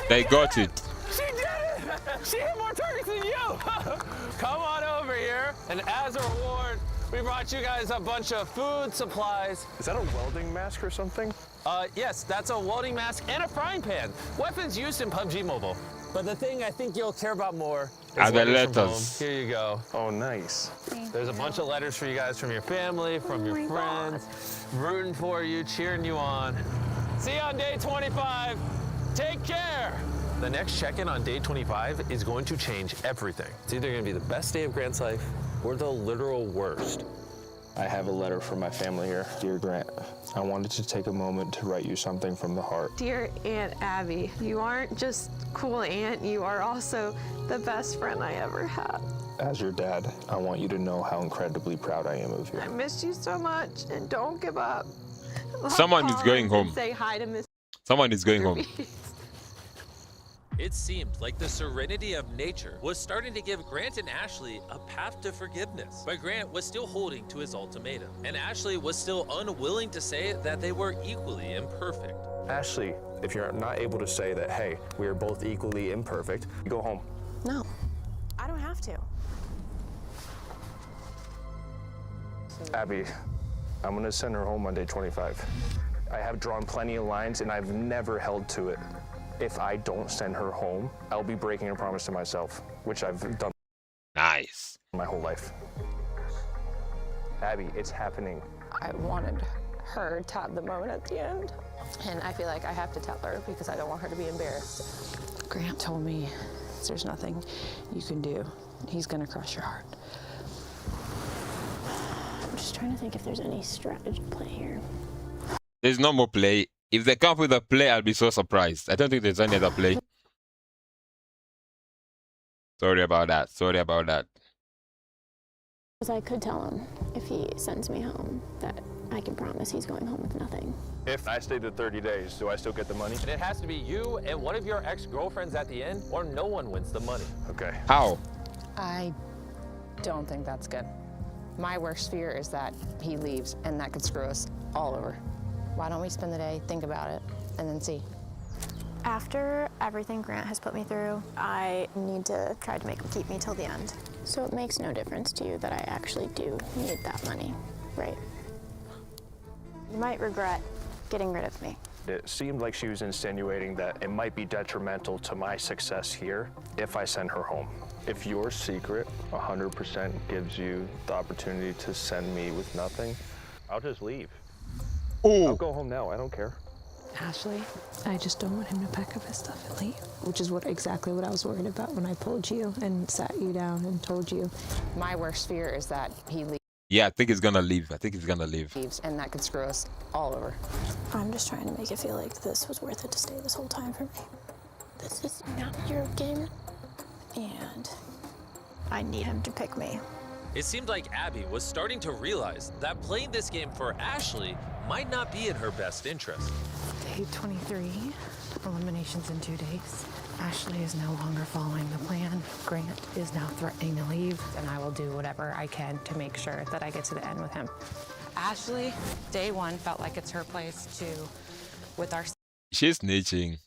They got it. She did it! She hit more targets than you! Come on over here. And as a reward, we brought you guys a bunch of food supplies. Is that a welding mask or something? Yes, that's a welding mask and a frying pan. Weapons used in PUBG Mobile. But the thing I think you'll care about more Are is the letters from letters. home. Here you go. Oh, nice. There's a bunch of letters for you guys from your family, from your friends, rooting for you, cheering you on. See you on day 25. Take care. The next check-in on day 25 is going to change everything. It's either going to be the best day of Grant's life or the literal worst. I have a letter from my family here. Dear Grant, I wanted to take a moment to write you something from the heart. Dear Aunt Abby, you aren't just cool aunt, you are also the best friend I ever had. As your dad, I want you to know how incredibly proud I am of you. I missed you so much, and don't give up. Someone is going home. Say hi to Miss. Someone is going home. It seemed like the serenity of nature was starting to give Grant and Ashley a path to forgiveness. But Grant was still holding to his ultimatum, and Ashley was still unwilling to say that they were equally imperfect. Ashley, if you're not able to say that, hey, we are both equally imperfect, go home. No, I don't have to. Abby, I'm gonna send her home on day 25. I have drawn plenty of lines and I've never held to it. If I don't send her home, I'll be breaking a promise to myself, which I've done Nice. my whole life. Abby, it's happening. I wanted her to have the moment at the end, and I feel like I have to tell her because I don't want her to be embarrassed. Grant told me there's nothing you can do. He's gonna crush your heart. I'm just trying to think if there's any strategy play here. There's no more play. If they come up with a play, I'll be so surprised. I don't think there's any other play. Sorry about that. Sorry about that. Because I could tell him if he sends me home that I can promise he's going home with nothing. If I stay the 30 days, do I still get the money? And it has to be you and one of your ex-girlfriends at the end, or no one wins the money. Okay. How? I don't think that's good. My worst fear is that he leaves and that could screw us all over. Why don't we spend the day, think about it, and then see? After everything Grant has put me through, I need to try to make him keep me till the end. So it makes no difference to you that I actually do need that money, right? You might regret getting rid of me. It seemed like she was insinuating that it might be detrimental to my success here if I send her home. If your secret 100% gives you the opportunity to send me with nothing, I'll just leave. I'll go home now, I don't care. Ashley, I just don't want him to pack up his stuff and leave, which is exactly what I was worried about when I pulled you and sat you down and told you. My worst fear is that he Yeah, I think he's gonna leave. I think he's gonna leave. leaves and that could screw us all over. I'm just trying to make it feel like this was worth it to stay this whole time for me. This is not your game, and I need him to pick me. It seemed like Abby was starting to realize that playing this game for Ashley might not be in her best interest. Day 23, eliminations in 2 days. Ashley is no longer following the plan. Grant is now threatening to leave, and I will do whatever I can to make sure that I get to the end with him. Ashley, day 1 felt like it's her place to, with our She's snitching.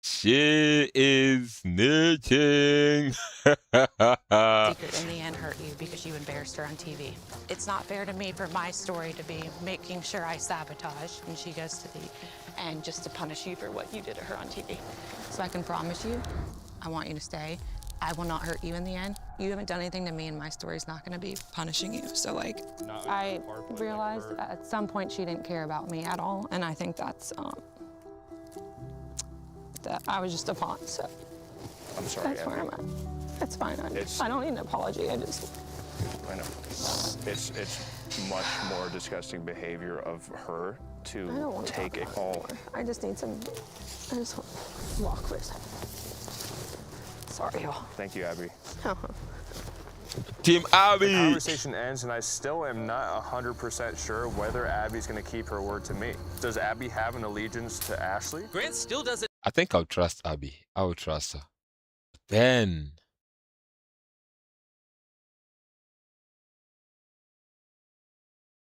She is snitching. secret in the end hurt you because you embarrassed her on TV. It's not fair to me for my story to be making sure I sabotage and she goes to the end just to punish you for what you did to her on TV. So I can promise you, I want you to stay I will not hurt you in the end. You haven't done anything to me, and my story's not going to be punishing you. So, like, I realized at some point she didn't care about me at all, and I think that's that I was just a pawn. So I'm sorry. that's where I'm at. It's fine. I don't need an apology. I know. It's much more disgusting behavior of her to take it all. I just need some. I just want to walk for a second. Sorry, y'all. Thank you, Abby. Team Abby. The conversation ends, and I still am not 100% sure whether Abby's going to keep her word to me. Does Abby have an allegiance to Ashley? Grant still doesn't. I think I'll trust Abby. I will trust her. Then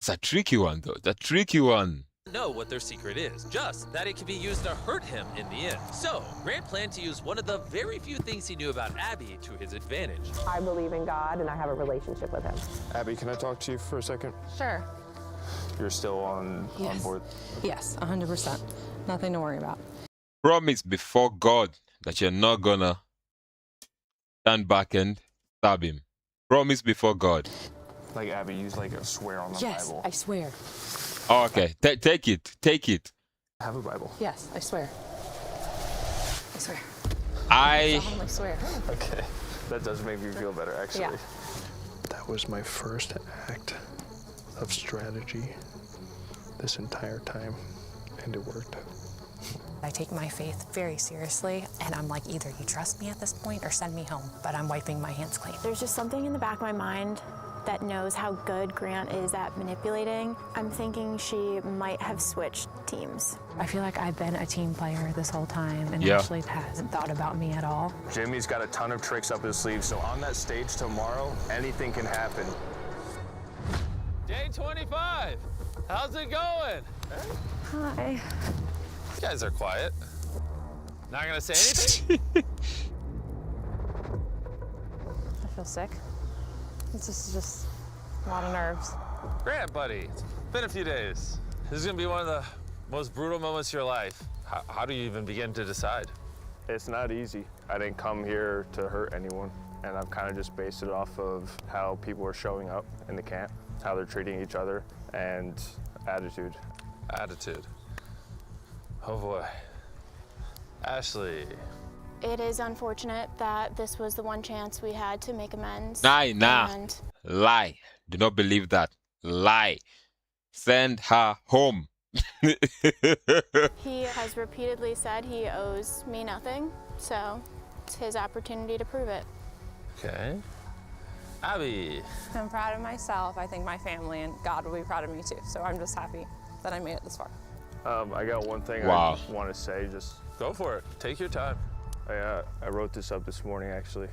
it's a tricky one, though. It's a tricky one. Know what their secret is, just that it can be used to hurt him in the end. So, Grant planned to use one of the very few things he knew about Abby to his advantage. I believe in God and I have a relationship with him. Abby, can I talk to you for a second? Sure. You're still on board? Yes, 100%. Nothing to worry about. Promise before God that you're not gonna stand back and stab him. Promise before God. Like Abby, use like a swear on the Yes, Bible. I swear. Oh, okay, take it. Take it. I have a Bible. Yes, I swear. I swear. I solemnly swear. Okay. That does make me feel better, actually. Yeah. That was my first act of strategy this entire time, and it worked. I take my faith very seriously, and I'm like, either you trust me at this point or send me home, but I'm wiping my hands clean. There's just something in the back of my mind that knows how good Grant is at manipulating. I'm thinking she might have switched teams. I feel like I've been a team player this whole time, and Yeah. Ashley hasn't thought about me at all. Jimmy's got a ton of tricks up his sleeve, so on that stage tomorrow, anything can happen. Day 25. How's it going? Hi. You guys are quiet. Not gonna say anything? I feel sick. This is just a lot of nerves. Grant, buddy. It's been a few days. This is gonna be one of the most brutal moments of your life. How do you even begin to decide? It's not easy. I didn't come here to hurt anyone, and I've kind of just based it off of how people are showing up in the camp, how they're treating each other, and attitude. Attitude. Oh boy. Ashley. It is unfortunate that this was the one chance we had to make amends. Nah. And Lie. Do not believe that. Lie. Send her home. he has repeatedly said he owes me nothing, so it's his opportunity to prove it. Okay. Abby. I'm proud of myself. I think my family and God will be proud of me too. So I'm just happy that I made it this far. I got one thing Wow. I want to say. Just Go for it. Take your time. I wrote this up this morning, actually.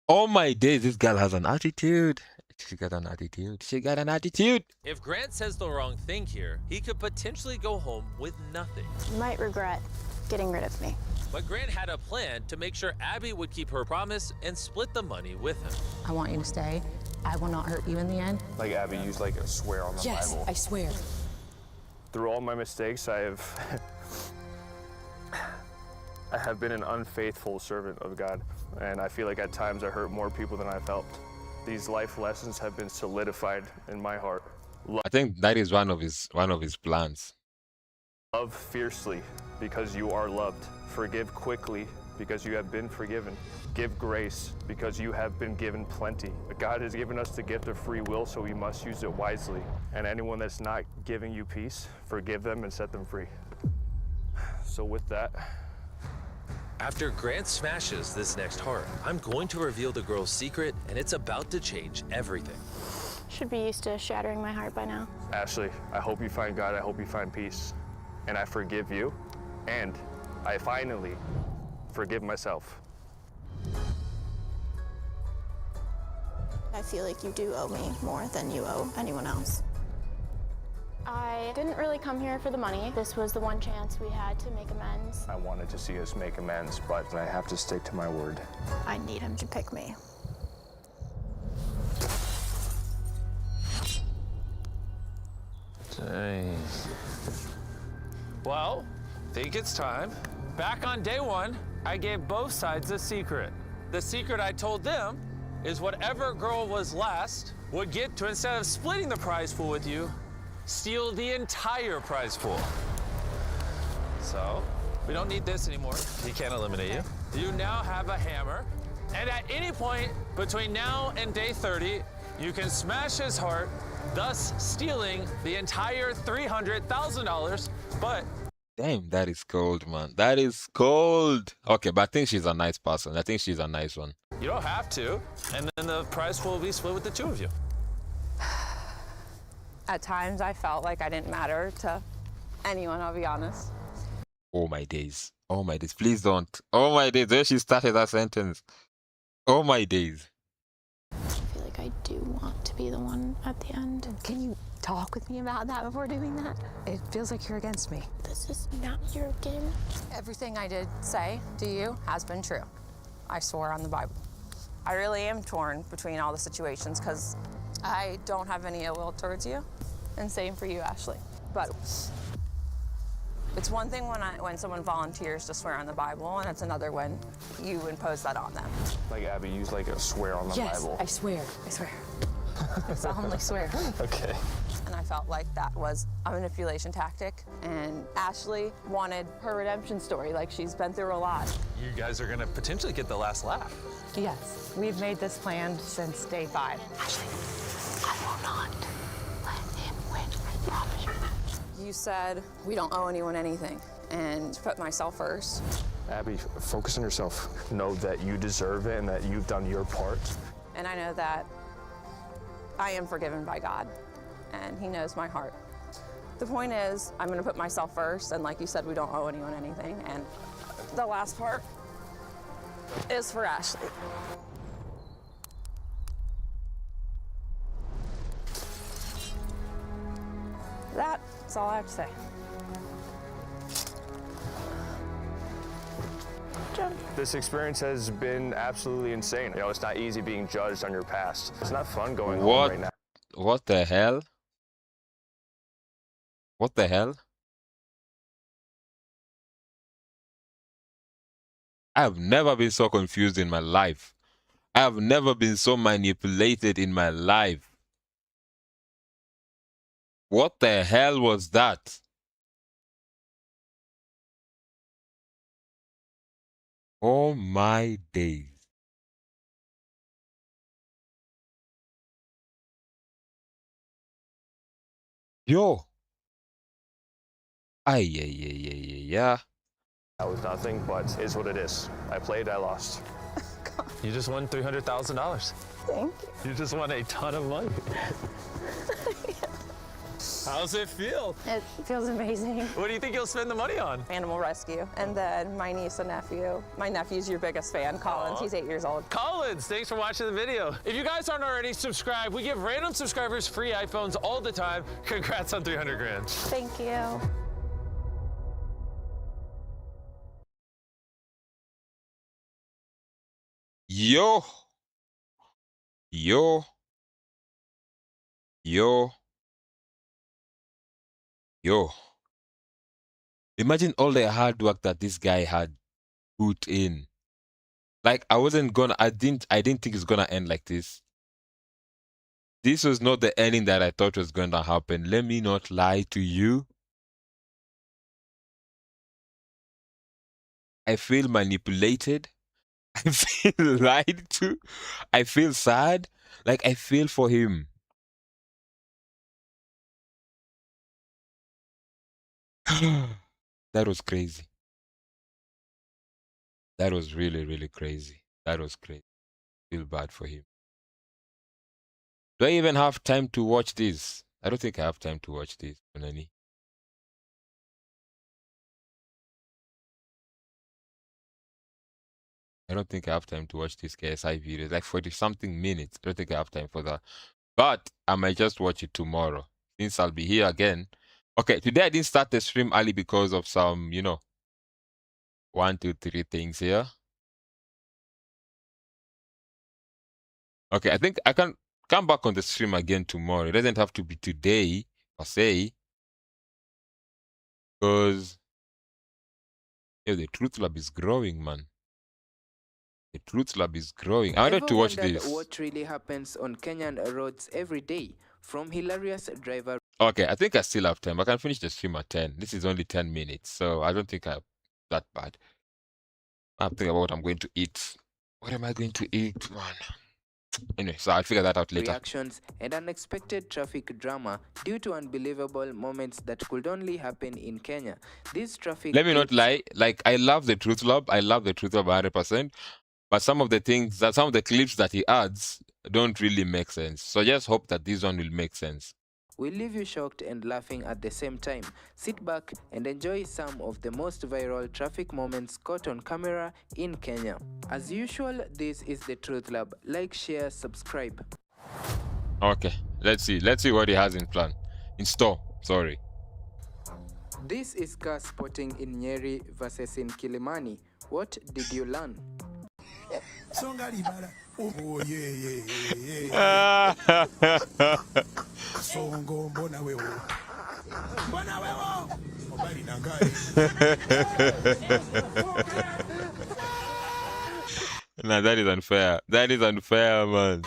Oh my days, this girl has an attitude. She got an attitude. She got an attitude. If Grant says the wrong thing here, he could potentially go home with nothing. You might regret getting rid of me. But Grant had a plan to make sure Abby would keep her promise and split the money with him. I want you to stay. I will not hurt you in the end. Like Abby, use like a swear on the Yes, Bible. I swear. Through all my mistakes, I have been an unfaithful servant of God, and I feel like at times I hurt more people than I've helped. These life lessons have been solidified in my heart. I think that is one of his plans. Love fiercely because you are loved. Forgive quickly because you have been forgiven. Give grace because you have been given plenty. God has given us the gift of free will, so we must use it wisely. And anyone that's not giving you peace, forgive them and set them free. So with that, After Grant smashes this next heart, I'm going to reveal the girl's secret, and it's about to change everything. Should be used to shattering my heart by now. Ashley, I hope you find God. I hope you find peace. And I forgive you. And I finally forgive myself. I feel like you do owe me more than you owe anyone else. I didn't really come here for the money. This was the one chance we had to make amends. I wanted to see us make amends, but I have to stick to my word. I need him to pick me. Dang. Well, think it's time. Back on day one, I gave both sides a secret. The secret I told them is whatever girl was last would get to, instead of splitting the prize pool with you, steal the entire prize pool. So, we don't need this anymore. He can't eliminate you. You now have a hammer, and at any point between now and day 30, you can smash his heart, thus stealing the entire $300,000, but... Damn, that is cold, man. That is cold. Okay, but I think she's a nice person. I think she's a nice one. You don't have to, and then the prize pool will be split with the two of you. At times, I felt like I didn't matter to anyone, I'll be honest. Oh my days. Oh my days. Please don't. Oh my days. There she started that sentence. Oh my days. I feel like I do want to be the one at the end. Can you talk with me about that before doing that? It feels like you're against me. This is not your game. Everything I did say to you has been true. I swore on the Bible. I really am torn between all the situations because I don't have any ill will towards you, and same for you, Ashley. But it's one thing when someone volunteers to swear on the Bible, and it's another when you impose that on them. Like Abby, use like a swear on the Bible. I swear. I swear. I solemnly swear. Okay. And I felt like that was a manipulation tactic, and Ashley wanted her redemption story, like she's been through a lot. You guys are gonna potentially get the last laugh. Yes, we've made this plan since day 5. Ashley, I will not let him win. I promise you that. You said we don't owe anyone anything, and to put myself first. Abby, focus on yourself. Know that you deserve it and that you've done your part. And I know that I am forgiven by God, and He knows my heart. The point is, I'm gonna put myself first, and like you said, we don't owe anyone anything, and the last part is for Ashley. That's all I have to say. This experience has been absolutely insane. You know, it's not easy being judged on your past. It's not fun going home right now. What the hell? What the hell? I've never been so confused in my life. I've never been so manipulated in my life. What the hell was that? Oh my days. Yo. Yeah. That was nothing, but is what it is. I played, I lost. You just won $300,000. Thank you. You just won a ton of money. How's it feel? It feels amazing. What do you think you'll spend the money on? Animal rescue. And then my niece and nephew. My nephew's your biggest fan, Collins. Aww. He's 8 years old. Collins, thanks for watching the video. If you guys aren't already subscribed, we give random subscribers free iPhones all the time. Congrats on 300 grand. Thank you. Yo. Yo. Yo. Yo. Imagine all the hard work that this guy had put in. Like I didn't think it's gonna end like this. This was not the ending that I thought was gonna happen. Let me not lie to you. I feel manipulated. I feel lied to. I feel sad. Like I feel for him. That was crazy. That was really, really crazy. That was crazy. Feel bad for him. Do I even have time to watch this? I don't think I have time to watch this, Nani. I don't think I have time to watch this KSI video. It's like 40 something minutes. I don't think I have time for that. But I might just watch it tomorrow since I'll be here again. Okay, today I didn't start the stream early because of some, 1, 2, 3 things here. Okay, I think I can come back on the stream again tomorrow. It doesn't have to be today, per se. Because the Truth Lab is growing, man. The Truth Lab is growing. I wanted to watch this. What really happens on Kenyan roads every day? From hilarious driver. Okay, I think I still have time. I can finish the stream at 10. This is only 10 minutes, so I don't think I'm that bad. I'm thinking about what I'm going to eat. What am I going to eat, man? Anyway, so I'll figure that out later. Reactions and unexpected traffic drama due to unbelievable moments that could only happen in Kenya. This traffic. Let me not lie. Like, I love the Truth Lab. I love the Truth Lab 100%. But some of the clips that he adds don't really make sense. So I just hope that this one will make sense. Will leave you shocked and laughing at the same time. Sit back and enjoy some of the most viral traffic moments caught on camera in Kenya. As usual, this is the Truth Lab. Like, share, subscribe. Okay, let's see what he has in store. Sorry. This is car spotting in Nyeri versus in Kilimani. What did you learn? Oh Songo mbona wewe? Mbona wewe? Obali nangai. Nah, that is unfair. That is unfair, man.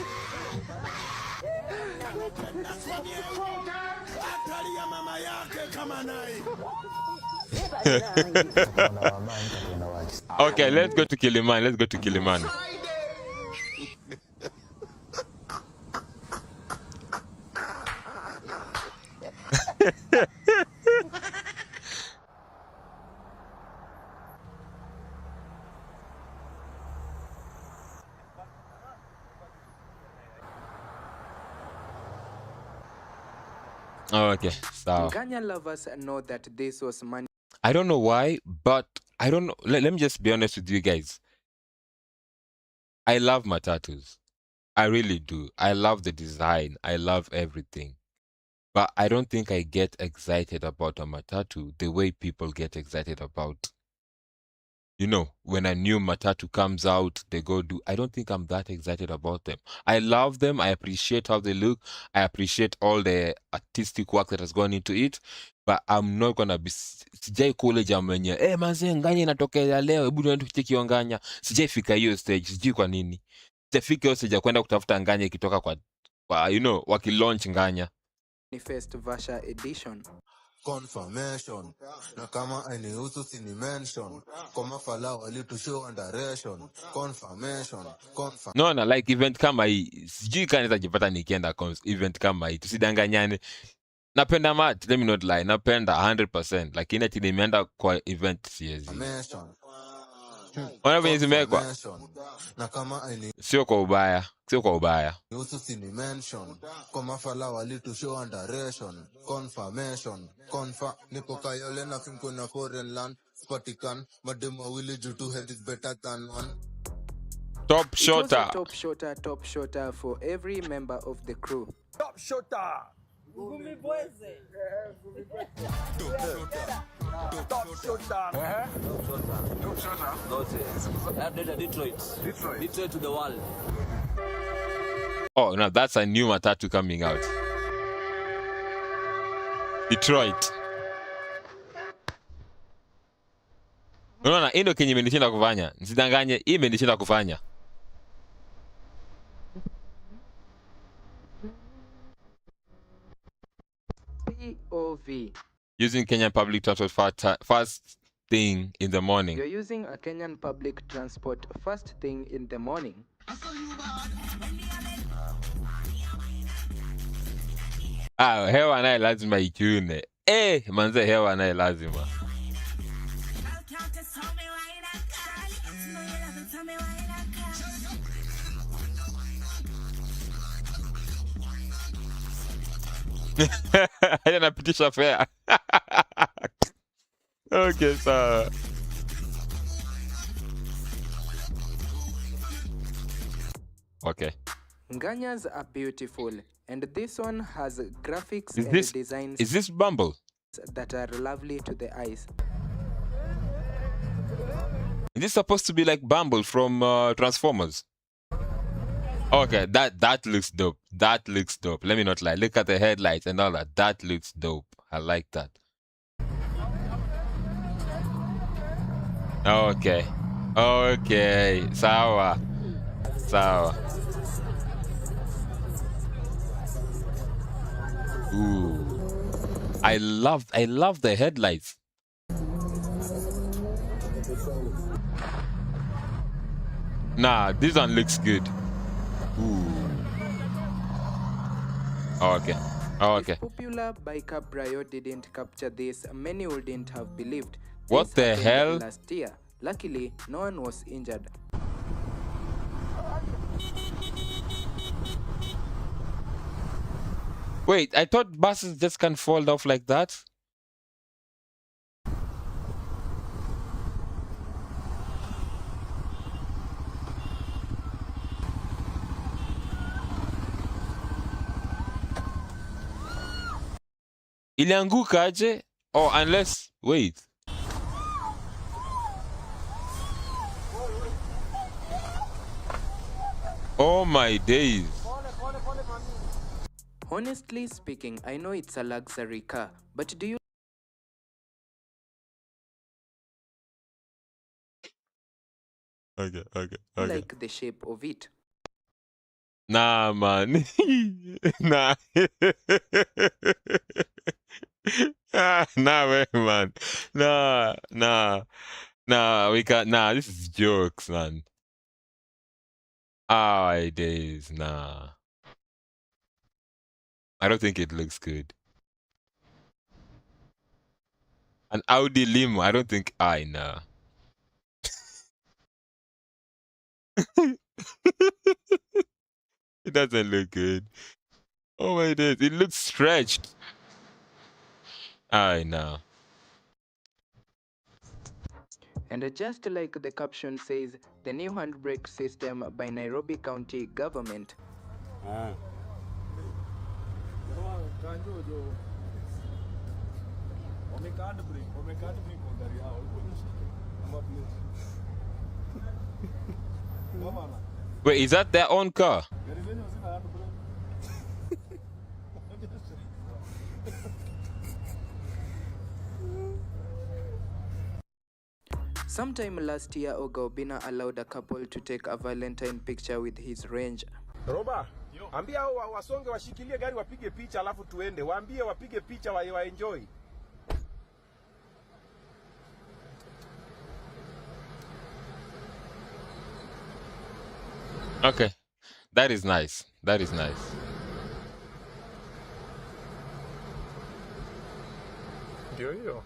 Okay, let's go to Kilimani. Okay, so Kenyan lovers know that this was money. I don't know why, but I don't know. Let me just be honest with you guys. I love matatus. I really do. I love the design. I love everything. But I don't think I get excited about a matatu the way people get excited about, you know, when a new matatu comes out, they go do. I don't think I'm that excited about them. I love them. I appreciate how they look. I appreciate all the artistic work that has gone into it. But I'm not gonna be. Sijai kule jamwenye. Manze nganya inatokea leo. Hebu tuende tucheki nganya. Sijai fika hiyo stage. Sijui kwa nini. Sijafika hiyo stage ya kwenda kutafuta nganya ikitoka kwa you know, wakilaunch nganya. First Vasha edition. Confirmation na kama anihusu sini mention kama fala walitushow direction confirmation. No, like event kama hii sijui kama nitajipata nikienda event kama hii, tusidanganyane. Napenda mat, let me not lie, napenda 100%, lakini ati nimeenda kwa event siezi. Wana venye zimekwa sio kwa ubaya. Nihusu sini mention kama fala walitushow direction confirmation nipo kayole na film kuna foreign land Spatikan mademo wili juu two head is better than one. Top shotter For every member of the crew. Top shotter. Detroit to the world. Oh, now that's a new matatu coming out. Detroit. Unaona, hii ndio kenye imenishinda kufanya. Nisidanganye, hii imenishinda kufanya. POV. Using Kenyan public transport first thing in the morning. You're using a Kenyan public transport first thing in the morning. Hewa naye lazima ichune. Manze hewa naye lazima. Haya napitisha fare. Okay, so okay. Nganyas are beautiful, and this one has graphics and designs. Is this Bumble? That are lovely to the eyes. Is this supposed to be like Bumble from Transformers? Okay, that looks dope. That looks dope. Let me not lie. Look at the headlights and all that. That looks dope. I like that. Okay. Okay, sawa. Sawa. Ooh. I love the headlights. Nah, this one looks good. Ooh. Okay. Okay. If popular biker Brayo didn't capture this, many wouldn't have believed. What This the happened hell? last year. Luckily, no one was injured. Wait, I thought buses just can't fall off like that. Ilianguka aje? Oh, unless wait. Oh my days. Honestly speaking, I know it's a luxury car, but do you Okay. like the shape of it? Nah, man. Nah. Nah, way, man. Nah, we can't. Nah, this is jokes, man. Oh, my days, nah. I don't think it looks good. An Audi limo, I don't think nah. It doesn't look good. Oh my days, it looks stretched. Nah. And just like the caption says, the new handbrake system by Nairobi County government. Wait, is that their own car? Sometime last year, Ogaobina allowed a couple to take a Valentine picture with his Range. Roba, ambia hao wasonge washikilie gari wapige picha alafu tuende. Waambie wapige picha wa enjoy. Okay. That is nice. That is nice. Yo.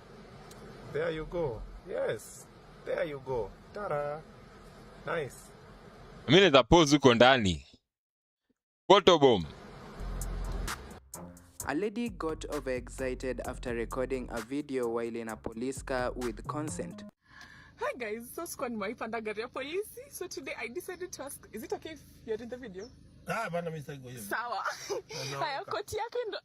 There you go. Yes. There you go. Ta-da. Nice. Mimi nitapose huko ndani. Photo bomb. A lady got overexcited after recording a video while in a police car with consent. Hi guys, so squad nimeipanda gari ya polisi. So today I decided to ask, is it okay if you're in the video? Bana mimi sasa ngoja. Sawa. Haya koti yake ndo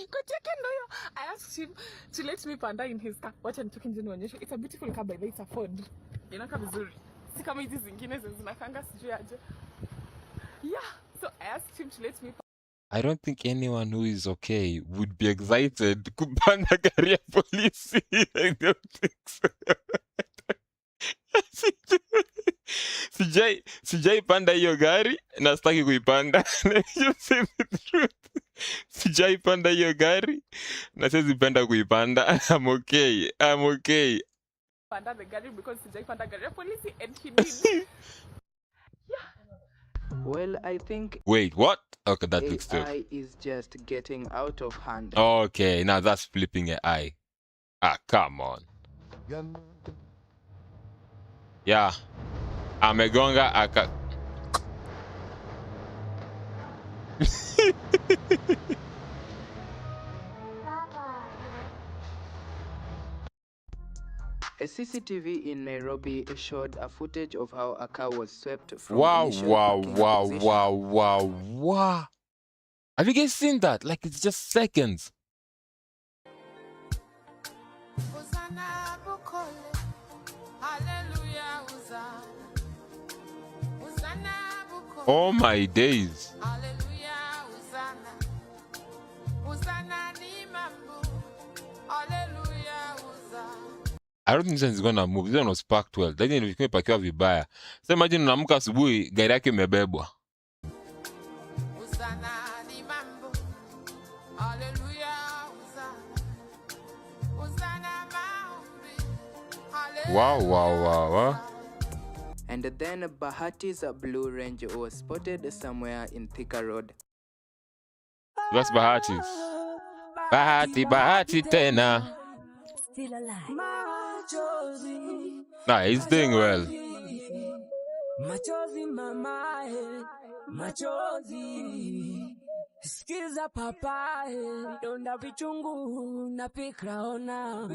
koti yake ndo hiyo. I asked him to let me panda in his car. Wacha nitoke nje nionyeshe. It's a beautiful car by the way, it's a Ford. Inakaa vizuri. Si kama hizi zingine zinakanga sijui aje. Yeah, so I asked him to let me I don't think anyone who is okay would be excited kupanda gari ya polisi. I don't think so. Sijai panda hiyo gari na sitaki kuipanda. Let me just say the truth. Sijai panda hiyo gari na siwezi penda kuipanda. I'm okay. panda the gari because sijai panda gari ya polisi and he did. Well, I think Wait, what? Okay, that looks good. AI is just getting out of hand. Okay, now that's flipping an eye. Come on. Yeah. Amegonga aka. A CCTV in Nairobi showed a footage of how a car was swept from Wow. initial parking position. Have you guys seen that? Like, it's just seconds. Oh my days. I don't think it's gonna move. This one was packed well. Lakini ilikuwa imepakiwa vibaya. So imagine unaamka asubuhi gari yake imebebwa. Wow. And then Bahati's blue Range was spotted somewhere in Thika Road. That's Bahati's. Bahati tena. Nah, he's doing well. Machozi mamae, machozi. Skiza papae, donda vichungu na fikra ona.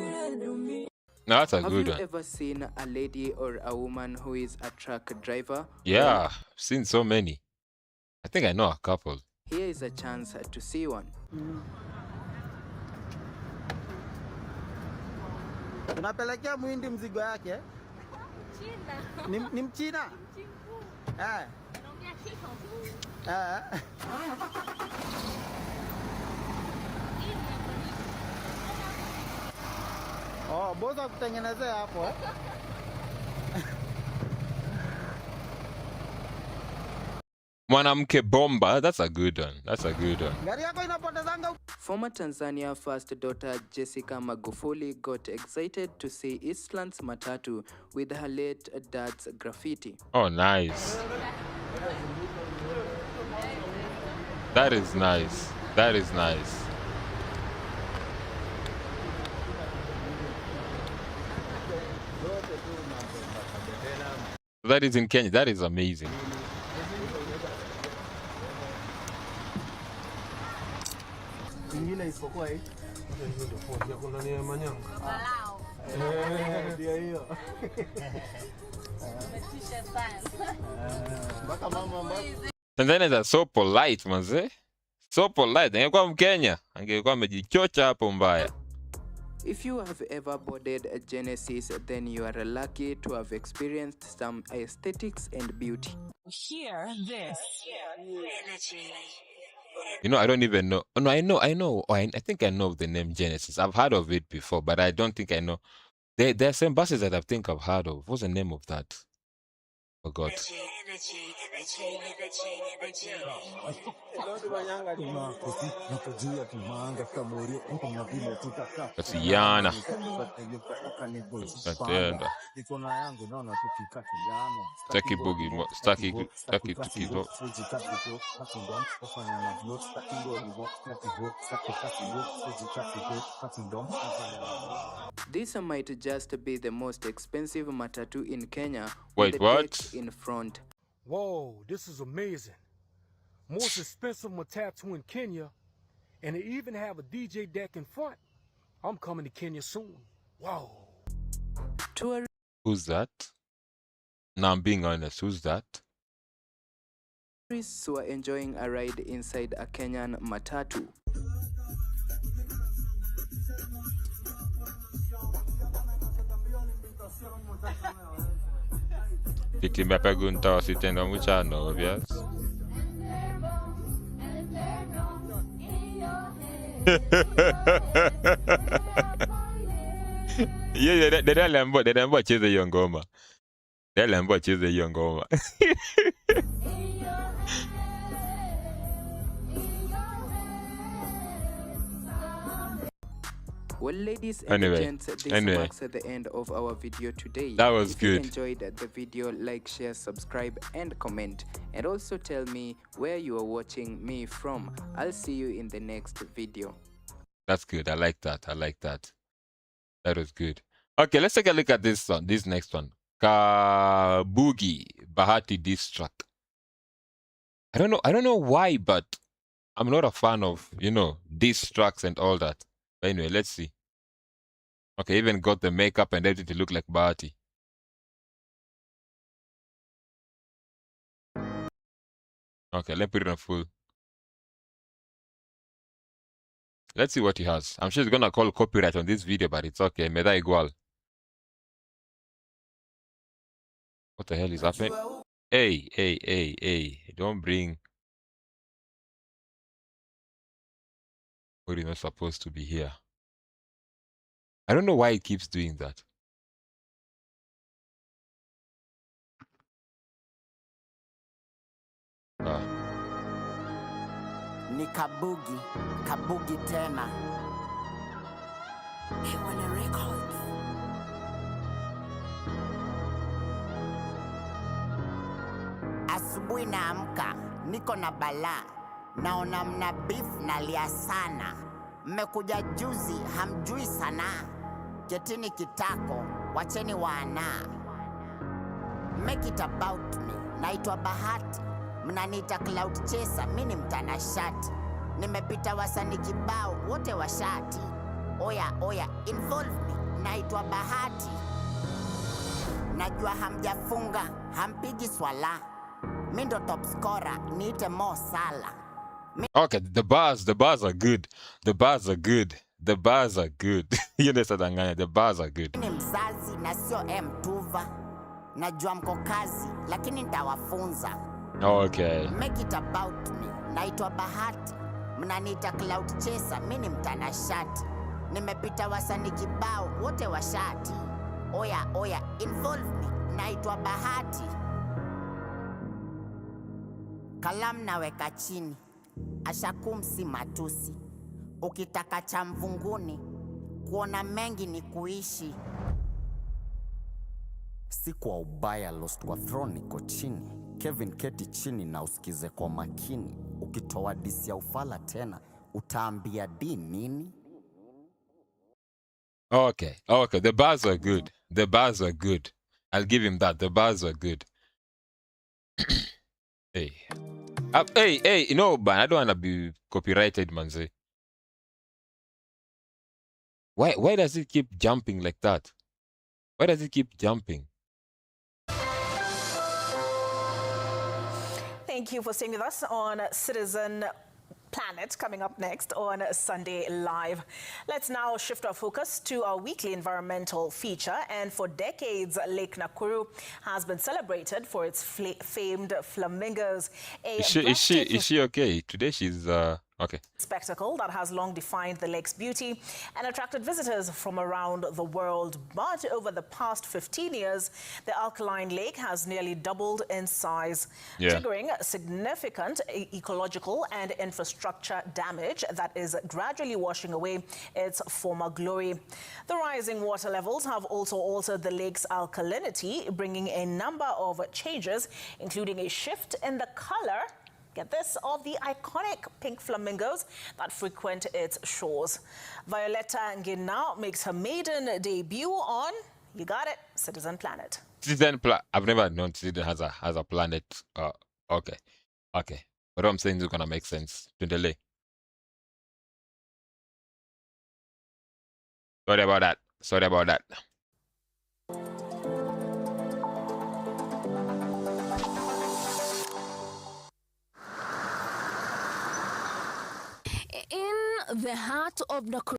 No, that's a Have good you one. ever seen a lady or a woman who is a truck driver? Yeah, I've seen so many. I think I know a couple. Here is a chance to see one. Unapelekea muhindi mzigo yake? Mchina. Ni mchina? Eh. Oh, boza kutengenezea hapo eh? Mwanamke bomba, that's a good one. That's a good one. Gari yako inapotezanga. Former Tanzania first daughter Jessica Magufuli got excited to see Eastland's matatu with her late dad's graffiti. Oh, nice. That is nice. That is nice. That is in Kenya. That is amazing. Ingine isipokuwa hii. Ndio hiyo. Tanzanians are so polite, manze. So polite. Angekuwa Mkenya, angekuwa amejichocha hapo mbaya. If you have ever boarded a Genesis, then you are lucky to have experienced some aesthetics and beauty. Hear this. You know, I don't even know. Oh, no, I know. Oh, I think I know the name Genesis. I've heard of it before, but I don't think I know. There are some buses that I think I've heard of. What's the name of that? Forgot. That's Yana. Atenda. Staki boogie. Staki tukido. This might just be the most expensive matatu in Kenya. Wait, with the what? deck in front. Whoa, this is amazing. Most expensive matatu in Kenya, and they even have a DJ deck in front. I'm coming to Kenya soon. Wow. Who's that? Now I'm being honest. Who's that? Tourists were enjoying a ride inside a Kenyan matatu. Ti me preguntò si tengo muchas novias. Yeah, dada aliambiwa acheze hiyo ngoma. Dada aliambiwa acheze hiyo ngoma. Well, ladies and gents, this marks the end of our video today. That was good. If you good. enjoyed the video, like, share, subscribe, and comment. And also tell me where you are watching me from. I'll see you in the next video. That's good. I like that. That was good. Okay, let's take a look at this one. This next one. Kabugi Bahati diss track. I don't know why, but I'm not a fan of, diss tracks and all that. But anyway, let's see. Okay, even got the makeup and everything to look like Bahati. Okay, let's put it on full. Let's see what he has. I'm sure he's gonna call copyright on this video, but it's okay. Me da igual. What the hell is happening? Hey. Don't bring what is not supposed to be here. I don't know why it keeps doing that. Ni kabugi, kabugi tena. Hewana Records. Asubuhi naamka, niko na balaa. Naona mna beef nalia sana. Mmekuja juzi, hamjui sana. Ketini kitako, wacheni wana. Make it about me, naitwa Bahati. Mnaniita cloud chaser, mini mtanashati. Nimepita wasanii kibao, wote washati. Oya, oya, involve me, naitwa Bahati. Najua hamjafunga, hampigi swala. Mindo top scorer, niite Mo Salah. Okay, the bars are good. The bars are good. The bars are good. You know, the bars are good. Ni mzazi na sio mtuva. Najua mko kazi, lakini nitawafunza. Okay. Make it about me, naitwa Bahati. Mnaniita cloud chaser, mini mtanashati. Nimepita wasanii kibao, wote washati. Oya, oya, involve me, naitwa Bahati. Kalamu naweka chini, ashakum si matusi. Ukitaka cha mvunguni, kuona mengi ni kuishi. Si kwa ubaya, Lost wa throne iko chini. Kevin keti chini na usikize kwa makini. Ukitoa disi ya ufala tena, utaambia di nini? Okay, okay, the bars are good. The bars are good. I'll give him that. The bars are good. Hey. Hey, you know, but I don't want to be copyrighted, manze. Why does it keep jumping like that? Why does it keep jumping? Thank you for staying with us on Citizen Planet, coming up next on Sunday Live. Let's now shift our focus to our weekly environmental feature. And for decades, Lake Nakuru has been celebrated for its famed flamingos. Is she okay? Today she's okay. Spectacle that has long defined the lake's beauty and attracted visitors from around the world. But over the past 15 years, the alkaline lake has nearly doubled in size, triggering significant ecological and infrastructure damage that is gradually washing away its former glory. The rising water levels have also altered the lake's alkalinity, bringing a number of changes, including a shift in the color, get this, of the iconic pink flamingos that frequent its shores. Violetta Ngina makes her maiden debut on, you got it, Citizen Planet. I've never known Citizen has a planet. Okay. What I'm saying is gonna make sense. Tundele. Sorry about that. In the heart of Nakuru.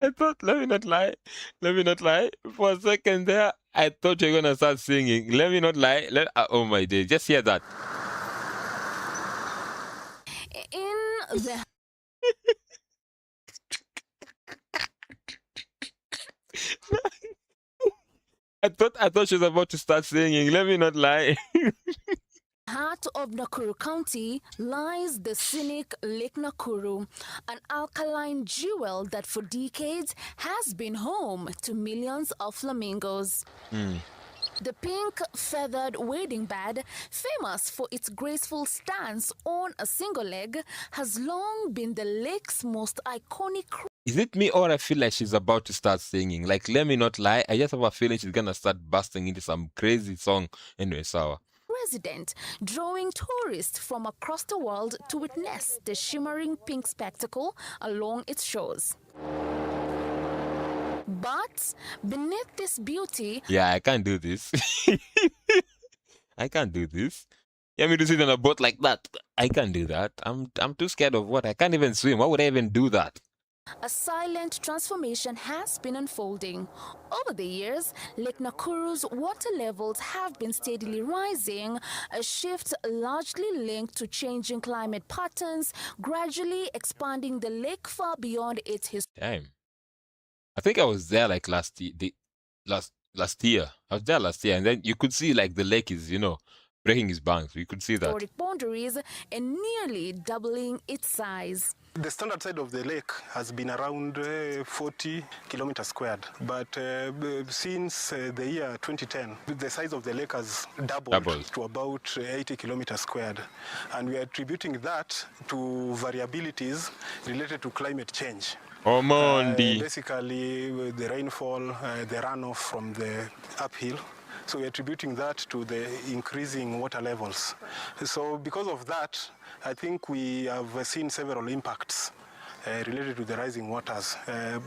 I thought, let me not lie. For a second there, I thought you were gonna start singing. Let me not lie. Oh my day, just hear that. In the I thought she was about to start singing. Let me not lie. heart of Nakuru County lies the scenic Lake Nakuru, an alkaline jewel that for decades has been home to millions of flamingos. The pink feathered wading bed, famous for its graceful stance on a single leg, has long been the lake's most iconic. Is it me or I feel like she's about to start singing? Like, let me not lie. I just have a feeling she's gonna start busting into some crazy song. Anyway, sour. Resident, drawing tourists from across the world to witness the shimmering pink spectacle along its shores. But beneath this beauty... Yeah, I can't do this. I can't do this. You want me to sit on a boat like that? I can't do that. I'm too scared of water. I can't even swim. Why would I even do that? A silent transformation has been unfolding. Over the years, Lake Nakuru's water levels have been steadily rising, a shift largely linked to changing climate patterns, gradually expanding the lake far beyond its history. Damn. I think I was there like last last year. I was there last year, and then you could see like the lake is, breaking its banks. We could see that. Historic boundaries and nearly doubling its size. The standard size of the lake has been around 40 kilometers squared, but since the year 2010, the size of the lake has doubled to about 80 kilometers squared, and we are attributing that to variabilities related to climate change. Basically, the rainfall, the runoff from the uphill. So we're attributing that to the increasing water levels. So because of that, I think we have seen several impacts related to the rising waters,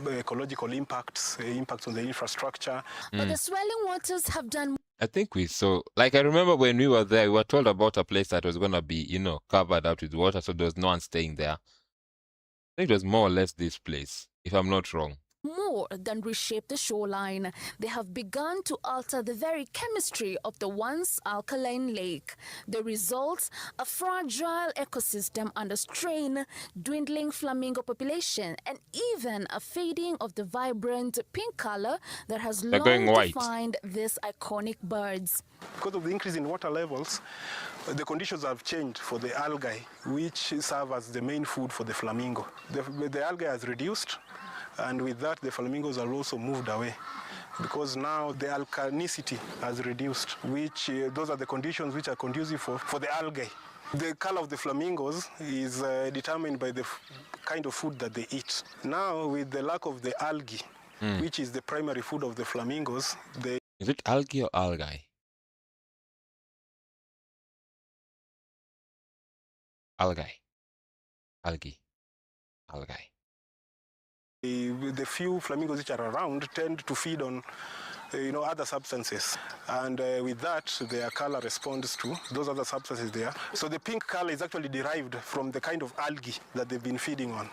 ecological impacts, impacts on the infrastructure. But the swelling waters have done. I think we saw, like I remember when we were there, we were told about a place that was going to be, covered up with water, so there was no one staying there. I think it was more or less this place, if I'm not wrong. More than reshape the shoreline, they have begun to alter the very chemistry of the once alkaline lake. The result, a fragile ecosystem under strain, dwindling flamingo population, and even a fading of the vibrant pink color that has long defined these iconic birds. Because of the increase in water levels, the conditions have changed for the algae, which serve as the main food for the flamingo. The algae has reduced, and with that, the flamingos are also moved away because now the alkanicity has reduced, which those are the conditions which are conducive for the algae. The color of the flamingos is determined by the kind of food that they eat. Now, with the lack of the algae, which is the primary food of the flamingos, they... Is it algae or algae? Algae. Algae. Algae. The few flamingos which are around tend to feed on other substances, and with that their color responds to those other substances there. So the pink color is actually derived from the kind of algae that they've been feeding on.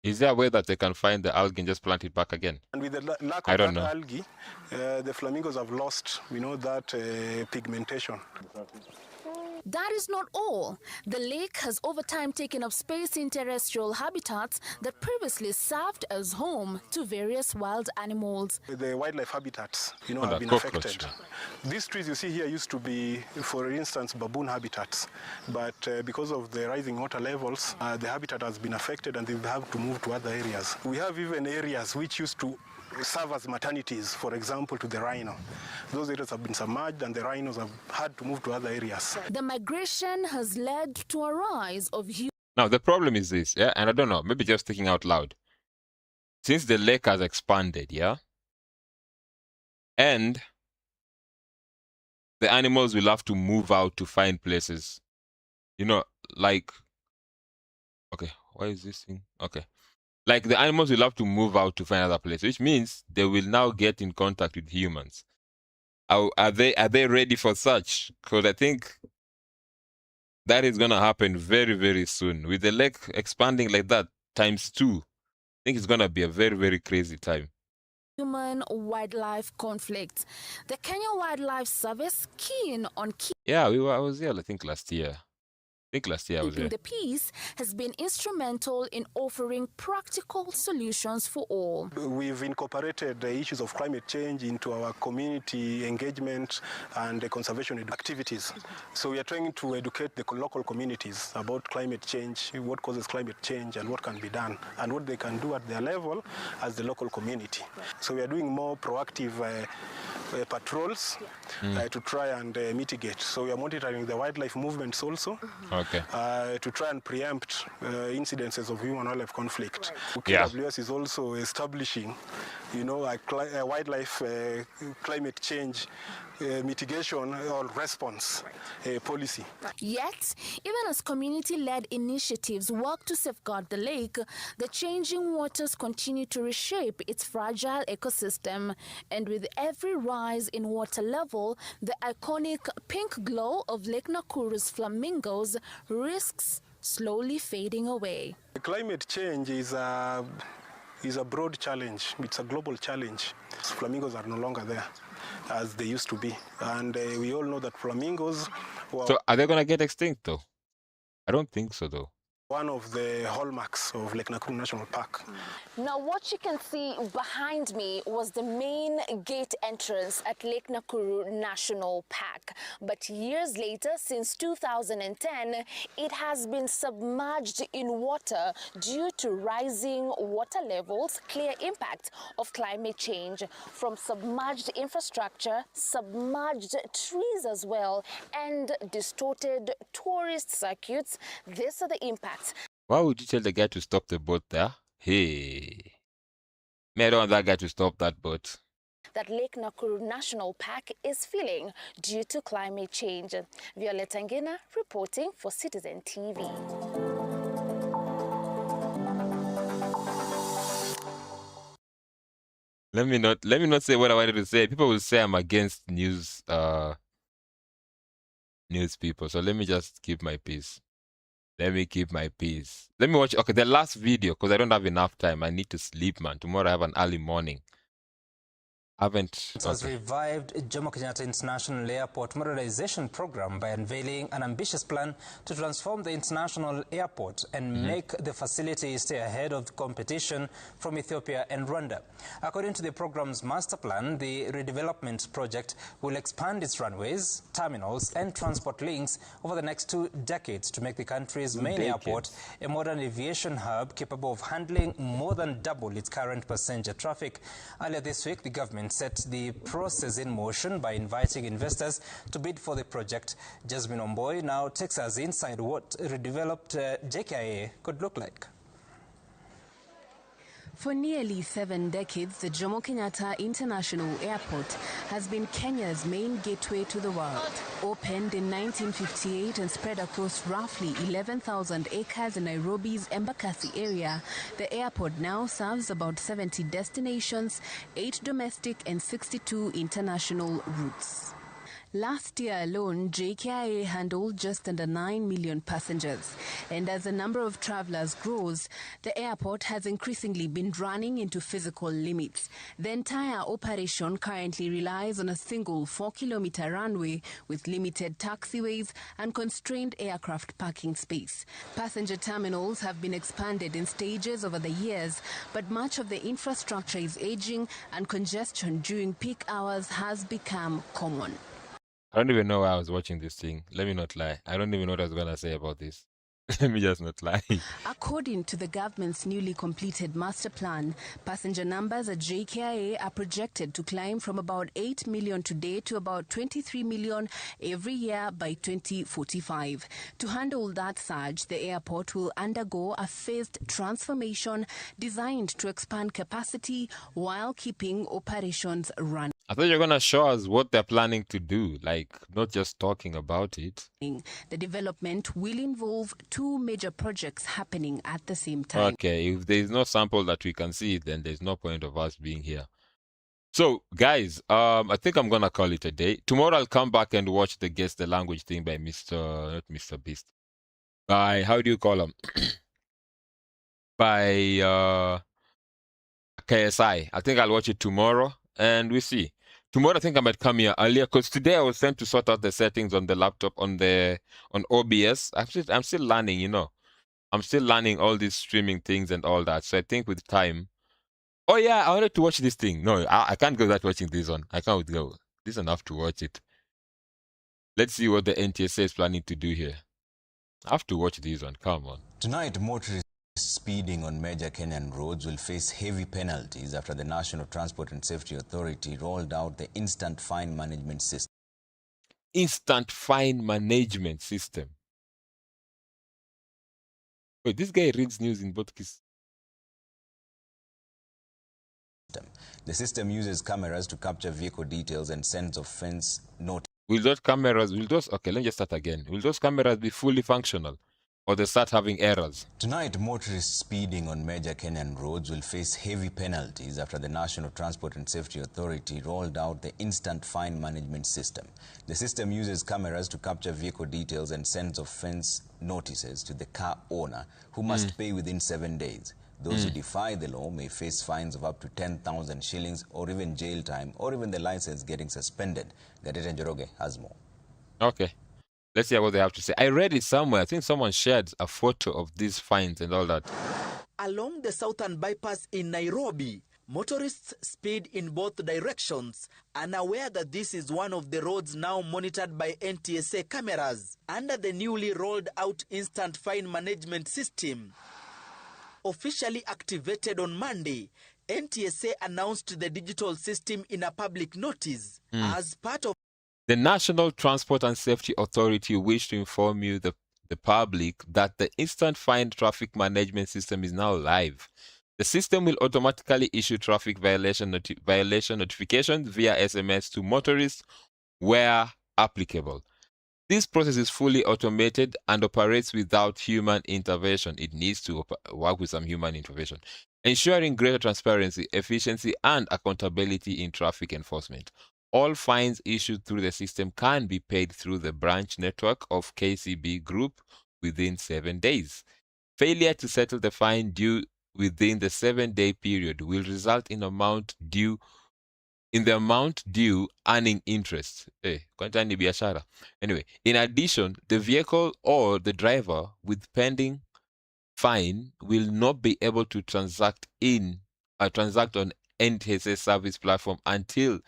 Is there a way that they can find the algae and just plant it back again? And with the lack of that algae, the flamingos have lost that pigmentation. That is not all. The lake has over time taken up space in terrestrial habitats that previously served as home to various wild animals. The wildlife habitats, have been affected. These trees you see here used to be, for instance, baboon habitats, but because of the rising water levels, the habitat has been affected and they have to move to other areas. We have even areas which used to serve as maternities, for example, to the rhino. Those areas have been submerged and the rhinos have had to move to other areas. The migration has led to a rise of human... Now, the problem is this, and I don't know, maybe just thinking out loud. Since the lake has expanded, and the animals will have to move out to find places, like... Okay, why is this thing? Okay. Like the animals will have to move out to find other places, which means they will now get in contact with humans. Are they ready for such? Because I think that is gonna happen very, very soon. With the lake expanding like that ×2, I think it's gonna be a very, very crazy time. Human-wildlife conflict. The Kenya Wildlife Service keen on I was here, I think last year. I was there. The peace has been instrumental in offering practical solutions for all. We've incorporated the issues of climate change into our community engagement and conservation activities. So we are trying to educate the local communities about climate change, what causes climate change and what can be done, and what they can do at their level as the local community. So we are doing more proactive patrols to try and mitigate. So we are monitoring the wildlife movements also. To try and preempt incidences of human-wildlife conflict. KWS is also establishing, a wildlife climate change mitigation or response policy. Yet, even as community-led initiatives work to safeguard the lake, the changing waters continue to reshape its fragile ecosystem. And with every rise in water level, the iconic pink glow of Lake Nakuru's flamingos risks slowly fading away. Climate change is a broad challenge. It's a global challenge. Flamingos are no longer there as they used to be. And we all know that flamingos... So are they going to get extinct though? I don't think so though. One of the hallmarks of Lake Nakuru National Park. Now, what you can see behind me was the main gate entrance at Lake Nakuru National Park. But years later, since 2010, it has been submerged in water due to rising water levels, clear impact of climate change. From submerged infrastructure, submerged trees as well, and distorted tourist circuits, these are the impacts. Why would you tell the guy to stop the boat there? Hey. Me, I don't want that guy to stop that boat. That Lake Nakuru National Park is feeling due to climate change. Violet Angina reporting for Citizen TV. Let me not say what I wanted to say. People will say I'm against news people. So let me just keep my peace. Let me keep my peace. Let me watch the last video because I don't have enough time. I need to sleep, man. Tomorrow I have an early morning. Has revived Jomo Kenyatta International Airport modernization program by unveiling an ambitious plan to transform the international airport and make the facility stay ahead of the competition from Ethiopia and Rwanda. According to the program's master plan, the redevelopment project will expand its runways, terminals, and transport links over the next 2 decades to make the country's main airport a modern aviation hub capable of handling more than double its current passenger traffic. Earlier this week, the government set the process in motion by inviting investors to bid for the project. Jasmine Omboy now takes us inside what redeveloped JKIA could look like. For nearly 7 decades, the Jomo Kenyatta International Airport has been Kenya's main gateway to the world. Opened in 1958 and spread across roughly 11,000 acres in Nairobi's Embakasi area, the airport now serves about 70 destinations, 8 domestic and 62 international routes. Last year alone, JKIA handled just under 9 million passengers. And as the number of travelers grows, the airport has increasingly been running into physical limits. The entire operation currently relies on a single 4-kilometer runway with limited taxiways and constrained aircraft parking space. Passenger terminals have been expanded in stages over the years, but much of the infrastructure is aging and congestion during peak hours has become common. I don't even know why I was watching this thing. Let me not lie. I don't even know what I was going to say about this. Let me just not lie. According to the government's newly completed master plan, passenger numbers at JKIA are projected to climb from about 8 million today to about 23 million every year by 2045. To handle that surge, the airport will undergo a phased transformation designed to expand capacity while keeping operations running. I thought you were going to show us what they're planning to do, like not just talking about it. The development will involve 2 major projects happening at the same time. Okay, if there is no sample that we can see, then there's no point of us being here. So, guys, I think I'm going to call it a day. Tomorrow I'll come back and watch the Guess the Language thing by not Mr. Beast. By, how do you call him? By KSI. I think I'll watch it tomorrow and we see. Tomorrow I think I might come here earlier because today I was sent to sort out the settings on the laptop on OBS. I'm still learning, you know. I'm still learning all these streaming things and all that. So I think with time. Oh yeah, I wanted to watch this thing. No, I can't go without watching this one. I can't go. This is enough to watch it. Let's see what the NTSA is planning to do here. I have to watch this one. Come on. Tonight, motorists speeding on major Kenyan roads will face heavy penalties after the National Transport and Safety Authority rolled out the Instant Fine Management System. Instant Fine Management System. Wait, this guy reads news in both cases. The system uses cameras to capture vehicle details and sends offense notice. Okay, let me just start again. Will those cameras be fully functional? Or they start having errors? Tonight, motorists speeding on major Kenyan roads will face heavy penalties after the National Transport and Safety Authority rolled out the Instant Fine Management System. The system uses cameras to capture vehicle details and sends offense notices to the car owner, who must pay within 7 days. Those who defy the law may face fines of up to 10,000 shillings or even jail time or even the license getting suspended. Gadeta Njoroge has more. Okay. Let's hear what they have to say. I read it somewhere. I think someone shared a photo of these fines and all that. Along the southern bypass in Nairobi, motorists speed in both directions, unaware that this is one of the roads now monitored by NTSA cameras under the newly rolled out instant fine management system. Officially activated on Monday, NTSA announced the digital system in a public notice as part of The National Transport and Safety Authority wish to inform you, the public, that the instant fine traffic management system is now live. The system will automatically issue traffic violation notifications via SMS to motorists where applicable. This process is fully automated and operates without human intervention. It needs to work with some human intervention, ensuring greater transparency, efficiency, and accountability in traffic enforcement. All fines issued through the system can be paid through the branch network of KCB Group within 7 days. Failure to settle the fine due within the 7-day period will result in the amount due earning interest. Anyway, in addition, the vehicle or the driver with pending fine will not be able to transact on NTSA service platform until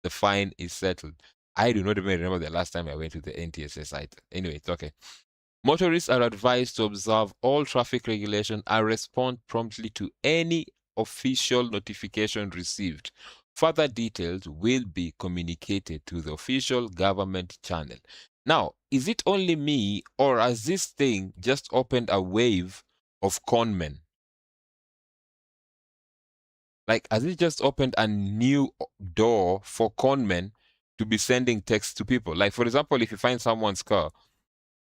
the fine is settled. I do not even remember the last time I went to the NTSA site. Anyway, it's okay. Motorists are advised to observe all traffic regulation and respond promptly to any official notification received. Further details will be communicated to the official government channel. Now, is it only me, or has this thing just opened a wave of conmen? Like, has it just opened a new door for conmen to be sending texts to people? Like, for example, if you find someone's car,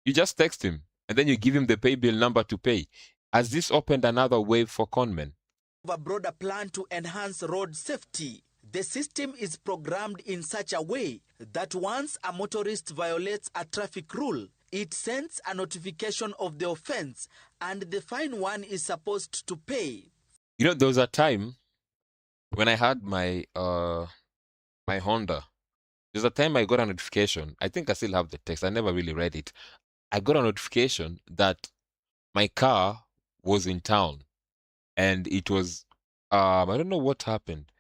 you just text him and then you give him the pay bill number to pay. Has this opened another wave for conmen? a broader plan to enhance road safety. The system is programmed in such a way that once a motorist violates a traffic rule, it sends a notification of the offense and the fine one is supposed to pay. You know, there was a time when I had my my Honda. There's a time I got a notification. I think I still have the text. I never really read it. I got a notification that my car was in town, and it was I don't know what happened.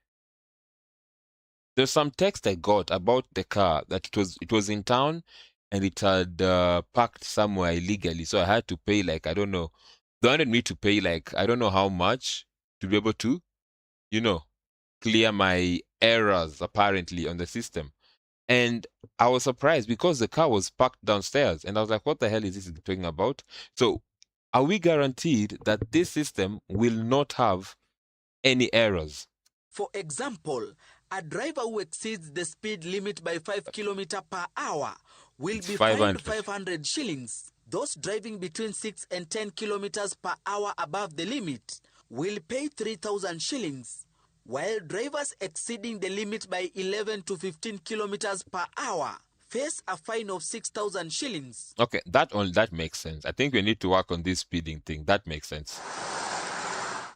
There's some text I got about the car that it was in town and it had parked somewhere illegally. So I had to pay, like, I don't know. They wanted me to pay, like, I don't know how much to be able to, you know, clear my errors apparently on the system. And I was surprised because the car was parked downstairs, and I was like, what the hell is this talking about? So are we guaranteed that this system will not have any errors? For example, a driver who exceeds the speed limit by 5 km per hour will be fined 500 shillings. Those driving between 6 and 10 kilometers per hour above the limit will pay 3,000 shillings, while drivers exceeding the limit by 11 to 15 kilometers per hour face a fine of 6,000 shillings. Okay, that makes sense. I think we need to work on this speeding thing. That makes sense.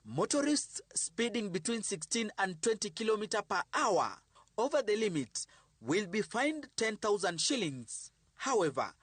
Motorists speeding between 16 and 20 km per hour over the limit will be fined 10,000 shillings. However,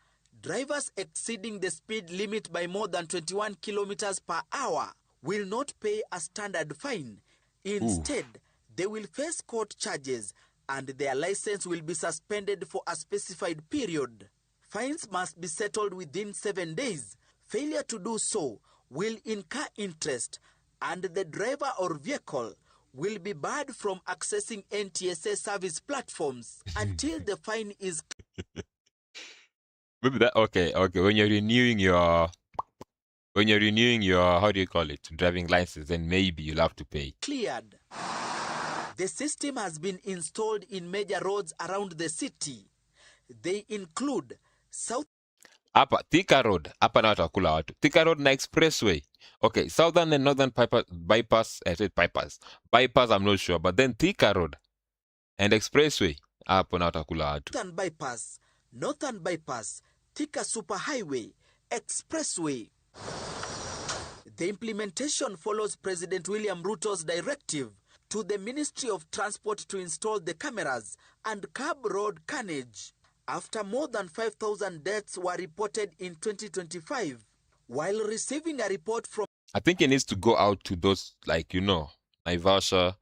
drivers exceeding the speed limit by more than 21 kilometers per hour will not pay a standard fine. Instead, they will face court charges and their license will be suspended for a specified period. Fines must be settled within 7 days. Failure to do so will incur interest, and the driver or vehicle will be barred from accessing NTSA service platforms until the fine is Maybe that okay. When you're renewing your how do you call it, driving license, then maybe you'll have to pay. cleared. The system has been installed in major roads around the city. They include South Hapa Thika Road, hapa na watakula watu. Thika Road na Expressway. Okay, Southern and Northern bypass, I said bypass. Bypass, I'm not sure, but then Thika Road and Expressway, hapo na watakula watu. Southern Bypass, Northern Bypass, Thika Superhighway, Expressway. The implementation follows President William Ruto's directive to the Ministry of Transport to install the cameras and curb road carnage. after more than 5,000 deaths were reported in 2025, while receiving a report from I think it needs to go out to those, like, you know, Naivasha,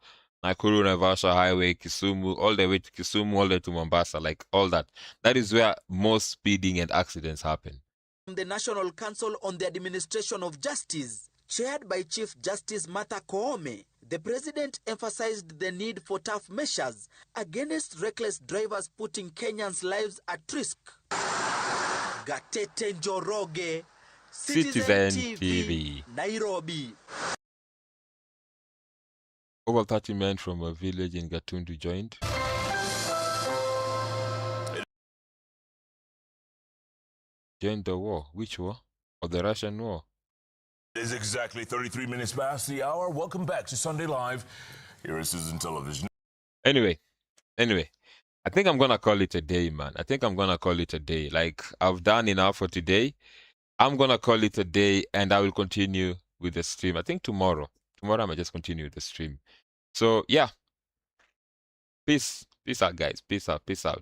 Nakuru, Naivasha Highway, Kisumu, all the way to Kisumu, all the way to Mombasa, like all that. That is where most speeding and accidents happen. the National Council on the Administration of Justice, chaired by Chief Justice Martha Koome, the president emphasized the need for tough measures against reckless drivers putting Kenyans' lives at risk. Gatete Njoroge, Citizen TV, Nairobi. Over 30 men from a village in Gatundu joined. Joined the war. Which war? Or the Russian war? It is exactly 33 minutes past the hour. Welcome back to Sunday Live. Here is Citizen Television. Anyway, I think I'm gonna call it a day, man. I think I'm gonna call it a day. Like, I've done enough for today. I'm gonna call it a day, and I will continue with the stream. I think tomorrow I might just continue with the stream. So yeah, peace out, guys. Peace out.